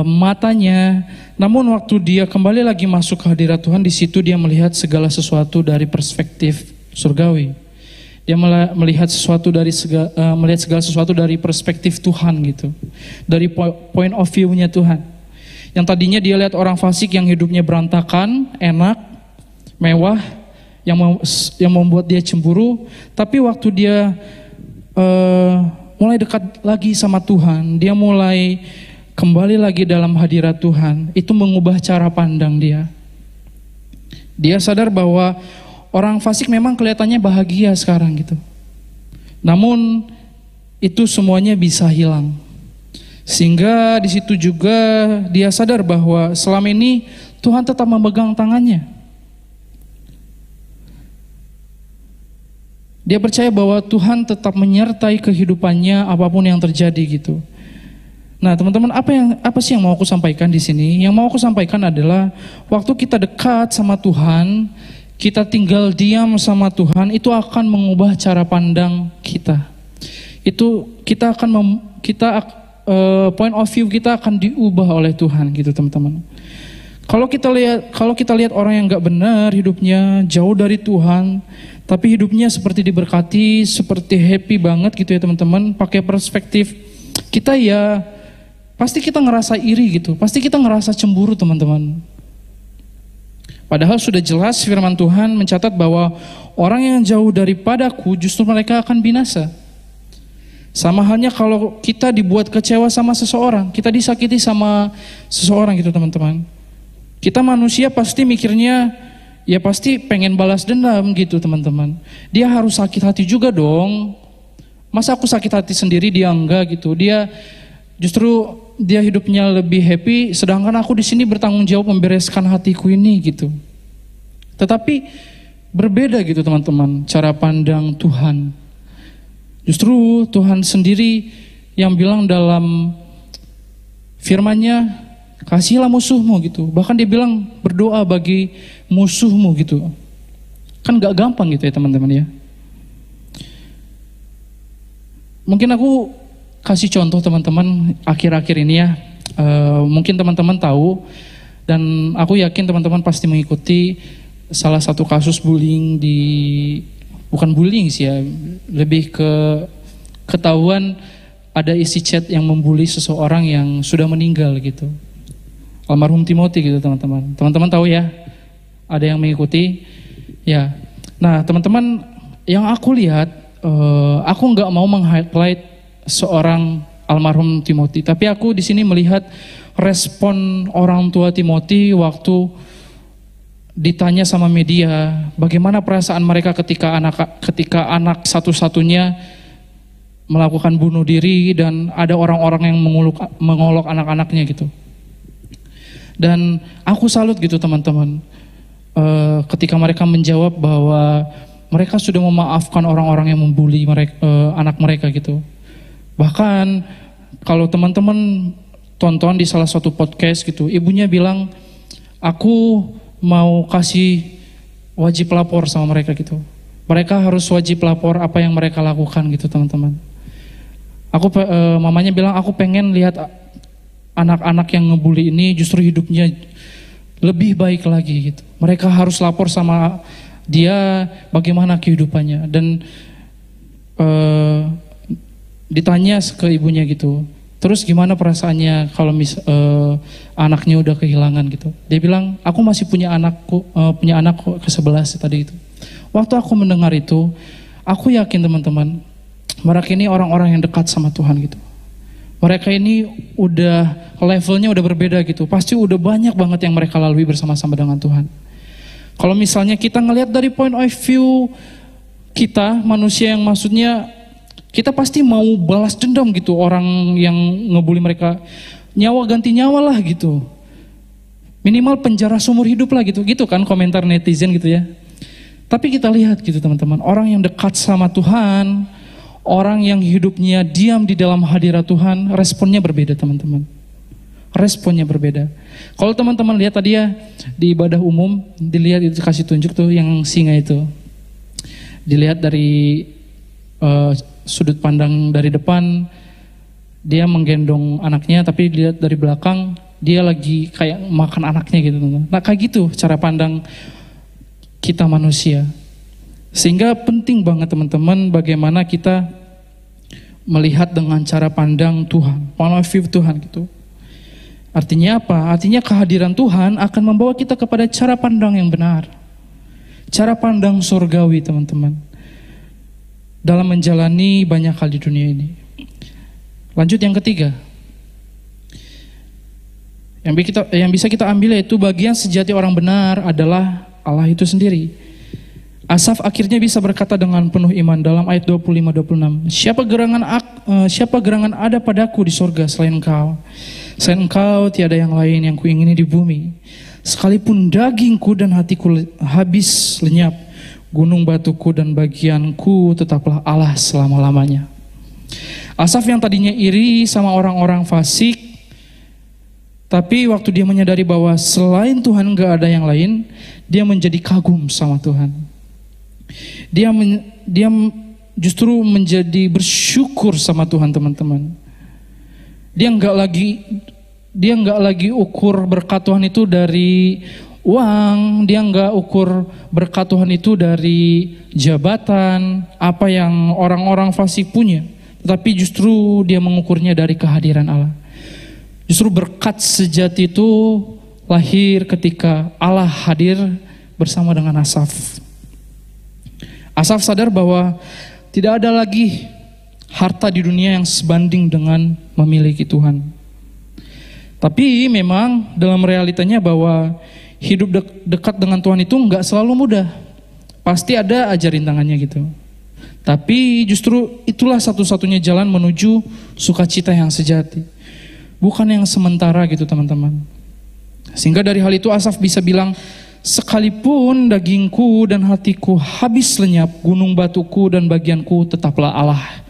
matanya. Namun waktu dia kembali lagi masuk ke hadirat Tuhan, di situ dia melihat segala sesuatu dari perspektif surgawi. Dia melihat melihat segala sesuatu dari perspektif Tuhan gitu, dari point of view-nya Tuhan. Yang tadinya dia lihat orang fasik yang hidupnya berantakan, enak, mewah, yang membuat dia cemburu. Tapi waktu dia mulai dekat lagi sama Tuhan, dia mulai kembali lagi dalam hadirat Tuhan, itu mengubah cara pandang dia. Dia sadar bahwa orang fasik memang kelihatannya bahagia sekarang gitu. Namun itu semuanya bisa hilang. Sehingga di situ juga dia sadar bahwa selama ini Tuhan tetap memegang tangannya. Dia percaya bahwa Tuhan tetap menyertai kehidupannya apapun yang terjadi gitu. Nah teman-teman, apa sih yang mau aku sampaikan di sini? Yang mau aku sampaikan adalah waktu kita dekat sama Tuhan, kita tinggal diam sama Tuhan, itu akan mengubah cara pandang kita. Itu point of view kita akan diubah oleh Tuhan gitu teman-teman. Kalau kita lihat orang yang nggak benar hidupnya, jauh dari Tuhan, tapi hidupnya seperti diberkati, seperti happy banget gitu ya teman-teman, pakai perspektif kita ya pasti kita ngerasa iri gitu, pasti kita ngerasa cemburu teman-teman. Padahal sudah jelas firman Tuhan mencatat bahwa orang yang jauh daripadaku justru mereka akan binasa. Sama halnya kalau kita dibuat kecewa sama seseorang, kita disakiti sama seseorang gitu teman-teman. Kita manusia pasti mikirnya, ya pasti pengen balas dendam gitu teman-teman. Dia harus sakit hati juga dong. Masa aku sakit hati sendiri, dia enggak gitu. Dia hidupnya lebih happy, sedangkan aku di sini bertanggung jawab membereskan hatiku ini gitu. Tetapi berbeda gitu teman-teman, cara pandang Tuhan. Justru Tuhan sendiri yang bilang dalam firman-Nya, kasihilah musuhmu gitu. Bahkan dia bilang berdoa bagi musuhmu gitu. Kan gak gampang gitu ya teman-teman ya. Mungkin aku kasih contoh teman-teman akhir-akhir ini ya. Mungkin teman-teman tahu dan aku yakin teman-teman pasti mengikuti salah satu kasus bullying bukan bullying sih ya, lebih ke ketahuan ada isi chat yang membuli seseorang yang sudah meninggal gitu. Almarhum Timothy gitu teman-teman. Teman-teman tahu ya, ada yang mengikuti ya. Nah teman-teman, yang aku lihat, aku nggak mau meng-highlight seorang almarhum Timothy, tapi aku di sini melihat respon orang tua Timothy waktu ditanya sama media bagaimana perasaan mereka ketika anak satu-satunya melakukan bunuh diri dan ada orang-orang yang mengolok anak-anaknya gitu. Dan aku salut gitu teman-teman, ketika mereka menjawab bahwa mereka sudah memaafkan orang-orang yang membuli anak mereka gitu. Bahkan kalau teman-teman tonton di salah satu podcast gitu, ibunya bilang, aku mau kasih wajib lapor sama mereka gitu. Mereka harus wajib lapor apa yang mereka lakukan gitu teman-teman. Mamanya bilang, aku pengen lihat anak-anak yang ngebully ini justru hidupnya lebih baik lagi gitu. Mereka harus lapor sama dia bagaimana kehidupannya. Dan ditanya ke ibunya gitu, terus gimana perasaannya kalau anaknya udah kehilangan gitu. Dia bilang, aku masih punya anak ke-11 tadi itu. Waktu aku mendengar itu, aku yakin teman-teman, mereka ini orang-orang yang dekat sama Tuhan gitu. Mereka ini udah levelnya udah berbeda gitu. Pasti udah banyak banget yang mereka lalui bersama-sama dengan Tuhan. Kalau misalnya kita ngelihat dari point of view kita, manusia yang maksudnya kita pasti mau balas dendam gitu, orang yang ngebully mereka, nyawa ganti nyawa lah gitu, minimal penjara seumur hidup lah gitu kan komentar netizen gitu ya. Tapi kita lihat gitu teman-teman, orang yang dekat sama Tuhan, orang yang hidupnya diam di dalam hadirat Tuhan, responnya berbeda teman-teman. Responnya berbeda. Kalau teman-teman lihat tadi ya di ibadah umum, dilihat itu kasih tunjuk tuh yang singa itu, dilihat dari sudut pandang dari depan, dia menggendong anaknya, tapi dilihat dari belakang, dia lagi kayak makan anaknya gitu. Nah kayak gitu cara pandang kita manusia. Sehingga penting banget teman-teman bagaimana kita melihat dengan cara pandang Tuhan, point of view Tuhan gitu. Artinya apa? Artinya kehadiran Tuhan akan membawa kita kepada cara pandang yang benar. Cara pandang surgawi teman-teman, dalam menjalani banyak hal di dunia ini. Lanjut yang ketiga, yang bisa kita ambil yaitu bagian sejati orang benar adalah Allah itu sendiri. Asaf akhirnya bisa berkata dengan penuh iman dalam ayat 25-26, siapa gerangan ada padaku di sorga selain engkau? Selain engkau tiada yang lain yang kuingini di bumi. Sekalipun dagingku dan hatiku habis lenyap, gunung batuku dan bagianku tetaplah Allah selama-lamanya. Asaf yang tadinya iri sama orang-orang fasik, tapi waktu dia menyadari bahwa selain Tuhan gak ada yang lain, dia menjadi kagum sama Tuhan. Dia justru menjadi bersyukur sama Tuhan teman-teman. Dia nggak lagi ukur berkat Tuhan itu dari uang, dia nggak ukur berkat Tuhan itu dari jabatan, apa yang orang-orang fasik punya, tetapi justru dia mengukurnya dari kehadiran Allah. Justru berkat sejati itu lahir ketika Allah hadir bersama dengan Asaf. Asaf sadar bahwa tidak ada lagi harta di dunia yang sebanding dengan memiliki Tuhan. Tapi memang dalam realitanya bahwa hidup dekat dengan Tuhan itu nggak selalu mudah. Pasti ada aja rintangannya gitu. Tapi justru itulah satu-satunya jalan menuju sukacita yang sejati. Bukan yang sementara gitu teman-teman. Sehingga dari hal itu Asaf bisa bilang, sekalipun dagingku dan hatiku habis lenyap, gunung batuku dan bagianku tetaplah Allah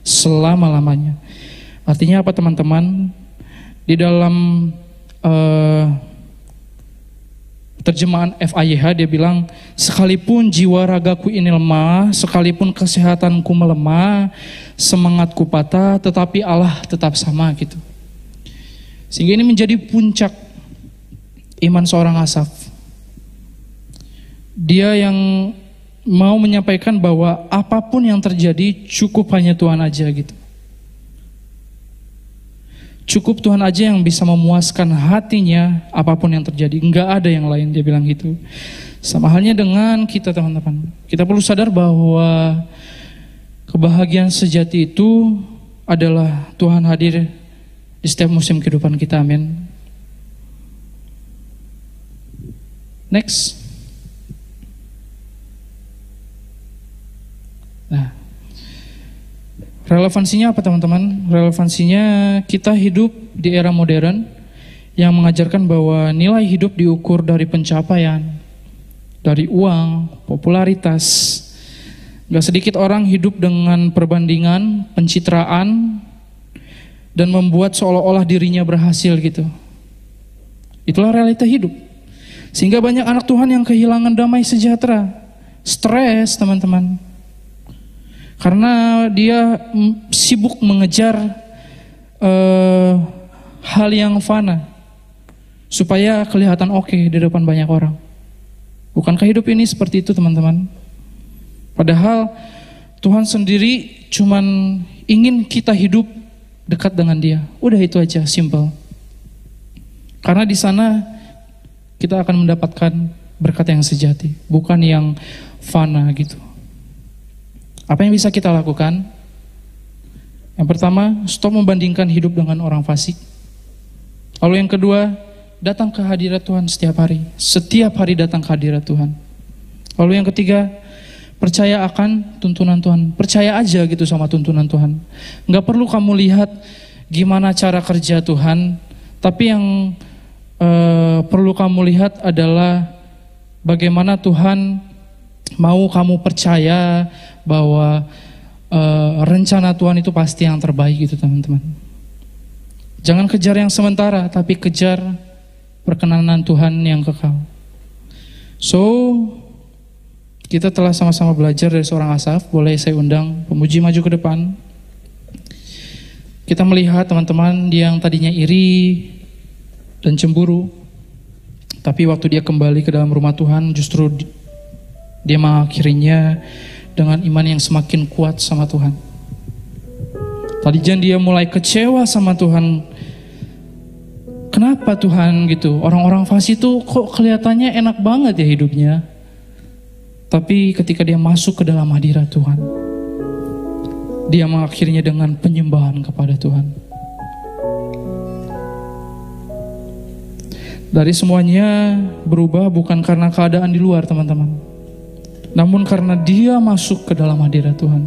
selama-lamanya. Artinya apa teman-teman? Di dalam terjemahan FAYH dia bilang, sekalipun jiwa ragaku ini lemah, sekalipun kesehatanku melemah, semangatku patah, tetapi Allah tetap sama gitu. Sehingga ini menjadi puncak iman seorang Asaf. Dia yang mau menyampaikan bahwa apapun yang terjadi cukup hanya Tuhan aja gitu. Cukup Tuhan aja yang bisa memuaskan hatinya apapun yang terjadi. Enggak ada yang lain, dia bilang gitu. Sama halnya dengan kita teman-teman. Kita perlu sadar bahwa kebahagiaan sejati itu adalah Tuhan hadir di setiap musim kehidupan kita, amin. Next. Nah, relevansinya apa teman-teman? Relevansinya kita hidup di era modern yang mengajarkan bahwa nilai hidup diukur dari pencapaian, dari uang, popularitas. Gak sedikit orang hidup dengan perbandingan, pencitraan, dan membuat seolah-olah dirinya berhasil gitu. Itulah realita hidup. Sehingga banyak anak Tuhan yang kehilangan damai sejahtera, stres teman-teman. Karena dia sibuk mengejar hal yang fana supaya kelihatan oke di depan banyak orang. Bukankah hidup ini seperti itu teman-teman? Padahal Tuhan sendiri cuman ingin kita hidup dekat dengan Dia. Udah itu aja, simple. Karena di sana kita akan mendapatkan berkat yang sejati, bukan yang fana gitu. Apa yang bisa kita lakukan? Yang pertama, stop membandingkan hidup dengan orang fasik. Lalu yang kedua, datang ke hadirat Tuhan setiap hari. Setiap hari datang ke hadirat Tuhan. Lalu yang ketiga, percaya akan tuntunan Tuhan. Percaya aja gitu sama tuntunan Tuhan. Nggak perlu kamu lihat gimana cara kerja Tuhan, tapi yang perlu kamu lihat adalah bagaimana Tuhan mau kamu percaya bahwa rencana Tuhan itu pasti yang terbaik gitu teman-teman. Jangan kejar yang sementara, tapi kejar perkenanan Tuhan yang kekal. So, kita telah sama-sama belajar dari seorang Asaf. Boleh saya undang pemuji maju ke depan. Kita melihat teman-teman dia yang tadinya iri dan cemburu, tapi waktu dia kembali ke dalam rumah Tuhan, justru dia mengakhirinya dengan iman yang semakin kuat sama Tuhan. Tadinya dia mulai kecewa sama Tuhan. Kenapa Tuhan gitu? Orang-orang fasik itu kok kelihatannya enak banget ya hidupnya. Tapi ketika dia masuk ke dalam hadirat Tuhan, dia mengakhirinya dengan penyembahan kepada Tuhan. Dari semuanya berubah bukan karena keadaan di luar teman-teman, namun karena dia masuk ke dalam hadirat Tuhan.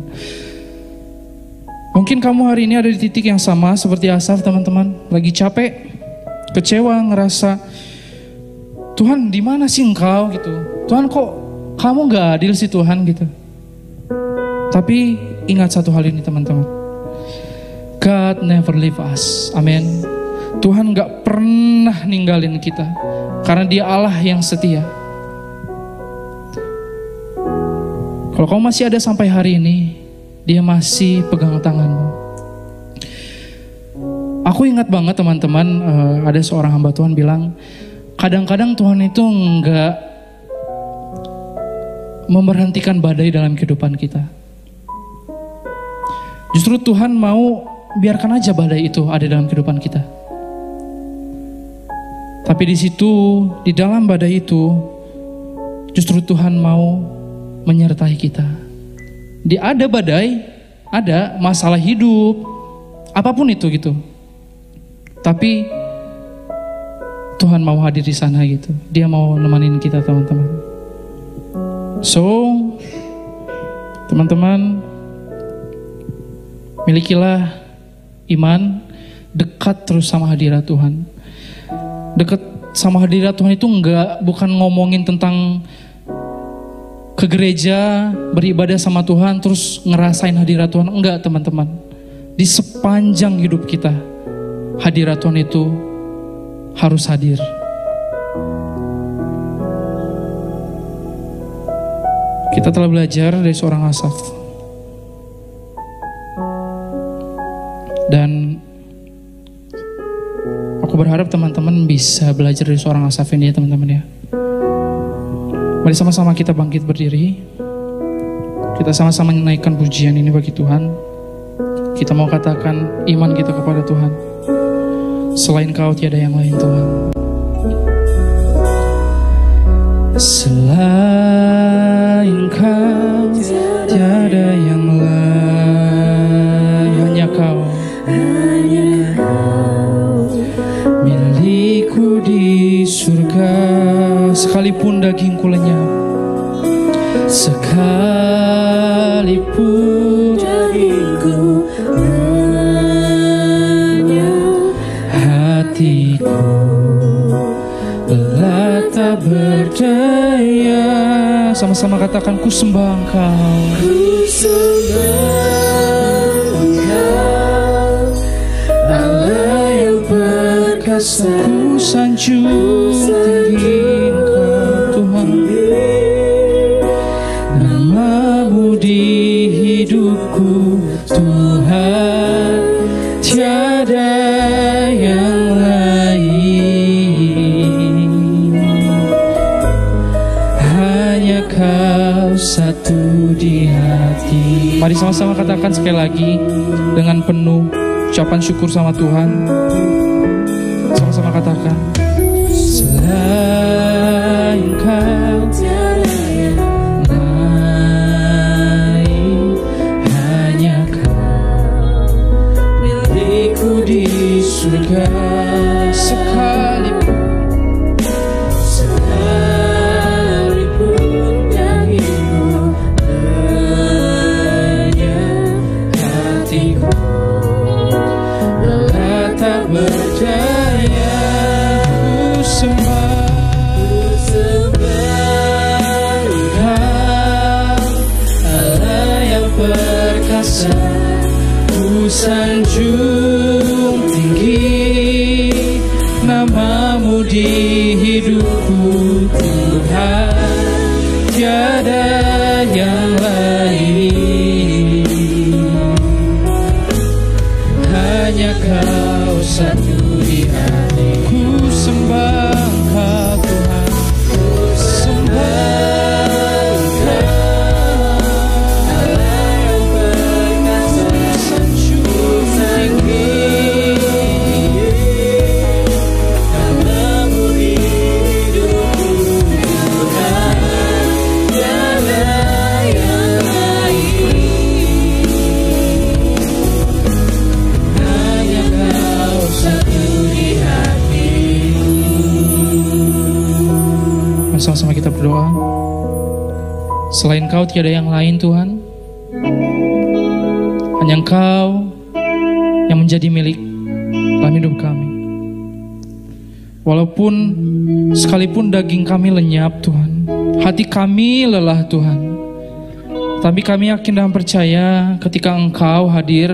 Mungkin kamu hari ini ada di titik yang sama seperti Asaf teman-teman. Lagi capek, kecewa, ngerasa Tuhan di mana sih engkau gitu. Tuhan kok kamu gak adil sih Tuhan gitu. Tapi ingat satu hal ini teman-teman, God never leave us. Amin. Tuhan gak pernah ninggalin kita, karena Dia Allah yang setia. Kalau kamu masih ada sampai hari ini, Dia masih pegang tanganmu. Aku ingat banget teman-teman, ada seorang hamba Tuhan bilang, kadang-kadang Tuhan itu gak memberhentikan badai dalam kehidupan kita. Justru Tuhan mau biarkan aja badai itu ada dalam kehidupan kita. Tapi di situ, di dalam badai itu, justru Tuhan mau menyertai kita. Ada badai, ada masalah hidup, apapun itu gitu. Tapi Tuhan mau hadir di sana gitu. Dia mau nemenin kita teman-teman. So, teman-teman, milikilah iman, dekat terus sama hadirat Tuhan. Dekat sama hadirat Tuhan itu bukan ngomongin tentang ke gereja, beribadah sama Tuhan, terus ngerasain hadirat Tuhan. Enggak teman-teman. Di sepanjang hidup kita, hadirat Tuhan itu harus hadir. Kita telah belajar dari seorang Asaf. Dan aku berharap teman-teman bisa belajar dari seorang Asaf ini ya teman-teman ya. Mari sama-sama kita bangkit berdiri. Kita sama-sama menaikkan pujian ini bagi Tuhan. Kita mau katakan iman kita kepada Tuhan. Selain Kau tiada yang lain Tuhan. Selain Kau tiada yang lain. Hanya Kau. Milikku di surga, sekalipun dagingku lenyap, sekalipun sekalipun dagingku hatiku lelah tak berdaya. Sama-sama katakan, ku sembah Engkau. ku sembah Engkau, Allah yang perkasa. Ku sanjung tinggi Engkau Tuhan, nama-Mu di hidupku Tuhan, tiada yang lain. Hanya Kau satu di hati. Mari sama-sama katakan sekali lagi dengan penuh ucapan syukur sama Tuhan. Sama-sama katakan, selain Kau Tiada yang lain, hanya Kau milikku di surga. sekalipun dagingku Hatiku lelah tak berdaya, ku sembah Engkau, Allah yang perkasa. Ku sanjung tinggi nama-Mu di hidupku Tuhan, tiada yang lain. Hanya Kau satu di hati. Ku sembah Engkau Tuhan, ku sembah Engkau, Allah yang perkasa. Sanjung tinggi nama-Mu di hidupku Tuhan, tiada yang lain. Hanya Kau satu di hati. Mari sama-sama kita berdoa. Selain Kau tiada yang lain Tuhan. Hanya Engkau yang menjadi milik dalam hidup kami. Walaupun sekalipun daging kami lenyap Tuhan, hati kami lelah Tuhan, tapi kami yakin dan percaya ketika Engkau hadir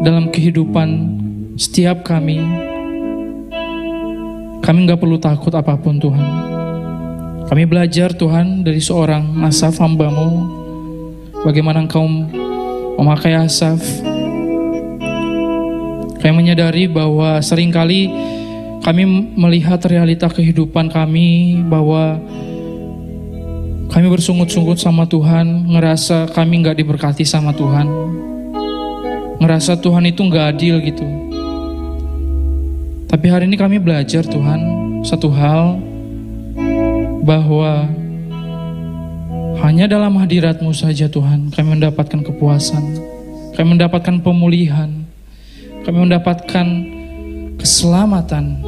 dalam kehidupan setiap kami gak perlu takut apapun Tuhan. Kami belajar Tuhan dari seorang Asaf hamba-Mu, bagaimana Engkau memakai Asaf. Kami menyadari bahwa seringkali kami melihat realita kehidupan kami, bahwa kami bersungut-sungut sama Tuhan, ngerasa kami gak diberkati sama Tuhan, ngerasa Tuhan itu gak adil gitu. Tapi hari ini kami belajar Tuhan satu hal, bahwa hanya dalam hadirat-Mu saja Tuhan kami mendapatkan kepuasan, kami mendapatkan pemulihan, kami mendapatkan keselamatan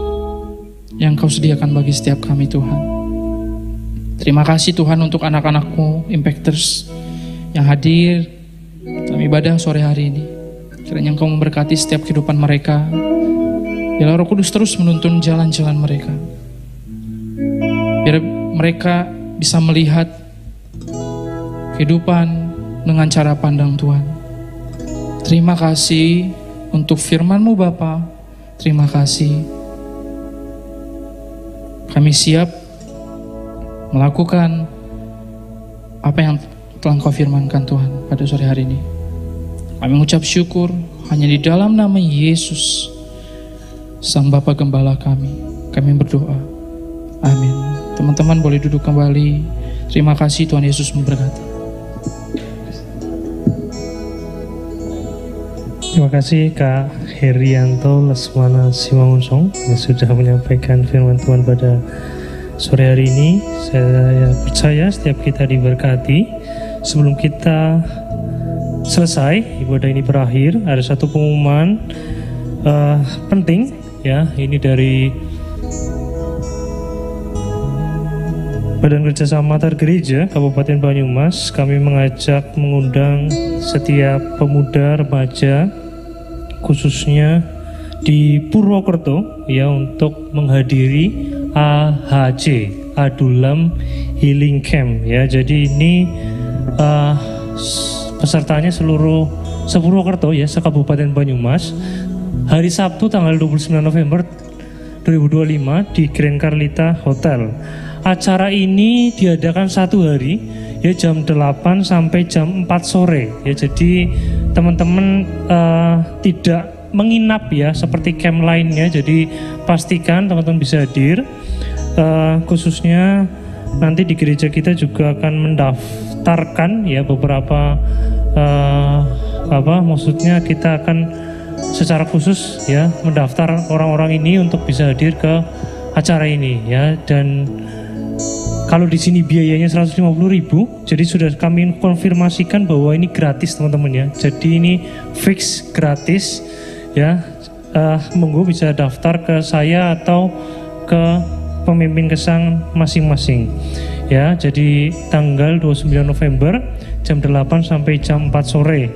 yang Kau sediakan bagi setiap kami Tuhan. Terima kasih Tuhan untuk anak-anak-Mu Impactors yang hadir dalam ibadah sore hari ini. Kiranya Engkau memberkati setiap kehidupan mereka. Biarlah Roh Kudus terus menuntun jalan-jalan mereka. Biar mereka bisa melihat kehidupan dengan cara pandang Tuhan. Terima kasih untuk firman-Mu Bapa. Terima kasih. Kami siap melakukan apa yang telah Engkau firmankan Tuhan pada sore hari ini. Kami mengucap syukur hanya di dalam nama Yesus, Sang Bapa Gembala kami berdoa. Amin. Teman-teman boleh duduk kembali. Terima kasih, Tuhan Yesus memberkati. Terima kasih Kak Herianto Lesmana Simangunsong yang sudah menyampaikan firman Tuhan pada sore hari ini. Saya percaya setiap kita diberkati. Sebelum kita selesai, ibadah ini berakhir, ada satu pengumuman penting ya. Ini dari Badan Kerjasama Antar Gereja Kabupaten Banyumas, kami mengundang setiap pemuda remaja khususnya di Purwokerto ya untuk menghadiri AHC, Adulam Healing Camp ya. Jadi ini pesertanya seluruh Purwokerto ya, se-Kabupaten Banyumas. Hari Sabtu tanggal 29 November 2025 di Grand Carlita Hotel. Acara ini diadakan 1 hari ya, jam 8 sampai jam 4 sore ya. Jadi teman-teman tidak menginap ya seperti camp lainnya. Jadi pastikan teman-teman bisa hadir. Khususnya nanti di gereja kita juga akan mendaftarkan ya beberapa maksudnya kita akan secara khusus ya mendaftar orang-orang ini untuk bisa hadir ke acara ini ya. Dan kalau di sini biayanya 150.000, jadi sudah kami konfirmasikan bahwa ini gratis teman-teman ya. Jadi ini fix gratis ya. Monggo bisa daftar ke saya atau ke pemimpin kesang masing-masing ya. Jadi tanggal 29 November jam 8 sampai jam 4 sore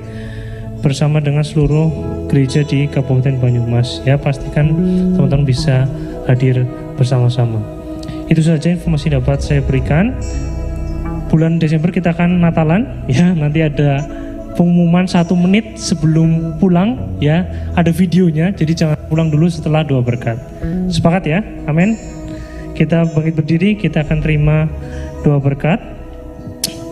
bersama dengan seluruh gereja di Kabupaten Banyumas ya. Pastikan teman-teman bisa hadir bersama-sama. Itu saja informasi dapat saya berikan. Bulan Desember kita akan Natalan ya. Nanti ada pengumuman 1 menit sebelum pulang ya. Ada videonya, jadi jangan pulang dulu setelah doa berkat. Sepakat ya? Amin. Kita bangkit berdiri, kita akan terima doa berkat.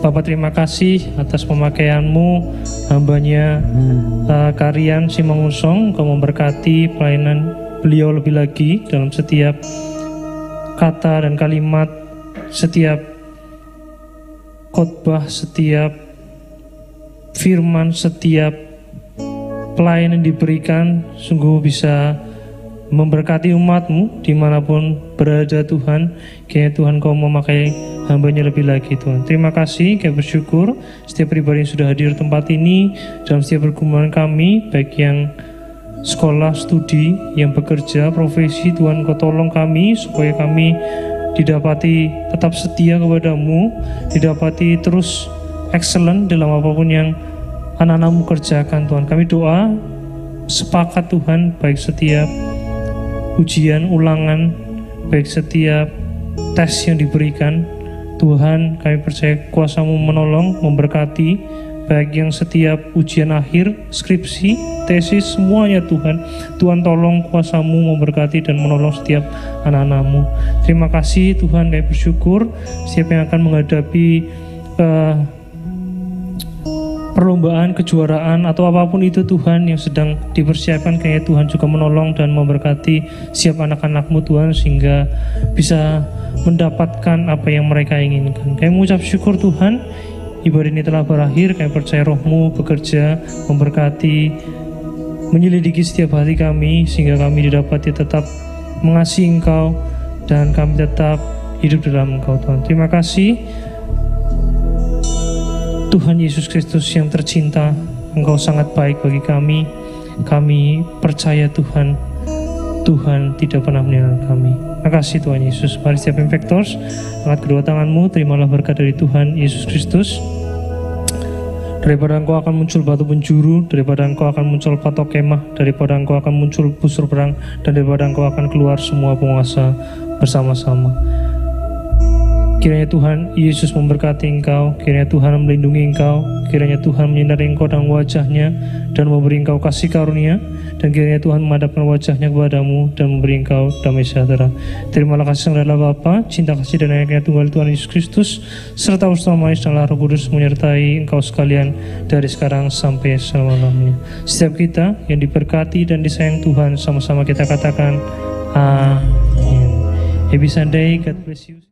Bapak, terima kasih atas pemakaian-Mu, hambanya Karian Simangusong. Kau memberkati pelayanan beliau lebih lagi dalam setiap kata dan kalimat, setiap khotbah, setiap firman, setiap pelayanan yang diberikan sungguh bisa memberkati umat-Mu dimanapun berada Tuhan. Kiranya Tuhan Kau memakai hambanya lebih lagi Tuhan. Terima kasih, kami bersyukur setiap pribadi yang sudah hadir di tempat ini, dalam setiap pergumulan kami, baik yang sekolah, studi, yang bekerja, profesi, Tuhan Kau tolong kami supaya kami didapati tetap setia kepada-Mu, didapati terus excellent dalam apapun yang anak-anak-Mu kerjakan Tuhan. Kami doa sepakat Tuhan, baik setiap ujian, ulangan, baik setiap tes yang diberikan Tuhan, kami percaya kuasa-Mu menolong, memberkati, baik yang setiap ujian akhir, skripsi, tesis, semuanya Tuhan. Tuhan tolong kuasa-Mu memberkati dan menolong setiap anak-anak-Mu. Terima kasih Tuhan, kami bersyukur setiap yang akan menghadapi perlombaan, kejuaraan atau apapun itu Tuhan yang sedang dipersiapkan, kayaknya Tuhan juga menolong dan memberkati setiap anak-anak-Mu Tuhan sehingga bisa mendapatkan apa yang mereka inginkan. Kami mengucap syukur Tuhan, ibadah ini telah berakhir. Kami percaya Roh-Mu bekerja, memberkati, menyelidiki setiap hati kami sehingga kami didapati tetap mengasihi Engkau dan kami tetap hidup dalam Engkau Tuhan. Terima kasih Tuhan Yesus Kristus yang tercinta, Engkau sangat baik bagi kami. Kami percaya Tuhan, Tuhan tidak pernah meninggalkan kami. Terima kasih Tuhan Yesus. Mari setiap Invectors, angkat kedua tanganmu, terimalah berkat dari Tuhan Yesus Kristus. Daripada Engkau akan muncul batu penjuru, daripada Engkau akan muncul patok kemah, daripada Engkau akan muncul busur perang, dan daripada Engkau akan keluar semua penguasa bersama-sama. Kiranya Tuhan Yesus memberkati Engkau, kiranya Tuhan melindungi Engkau, kiranya Tuhan menyinari Engkau dengan wajahnya dan memberi Engkau kasih karunia, dan kiranya Tuhan memadamkan wajahnya kepadamu dan memberi Engkau damai sejahtera. Terimalah kasih Sang adalah Bapa, cinta kasih dan ayatnya Tunggal Tuhan Yesus Kristus, serta bersama dan Roh Kudus menyertai Engkau sekalian dari sekarang sampai selama-lamanya. Setiap kita yang diberkati dan disayang Tuhan, sama-sama kita katakan Amin. Happy Sunday, God bless you.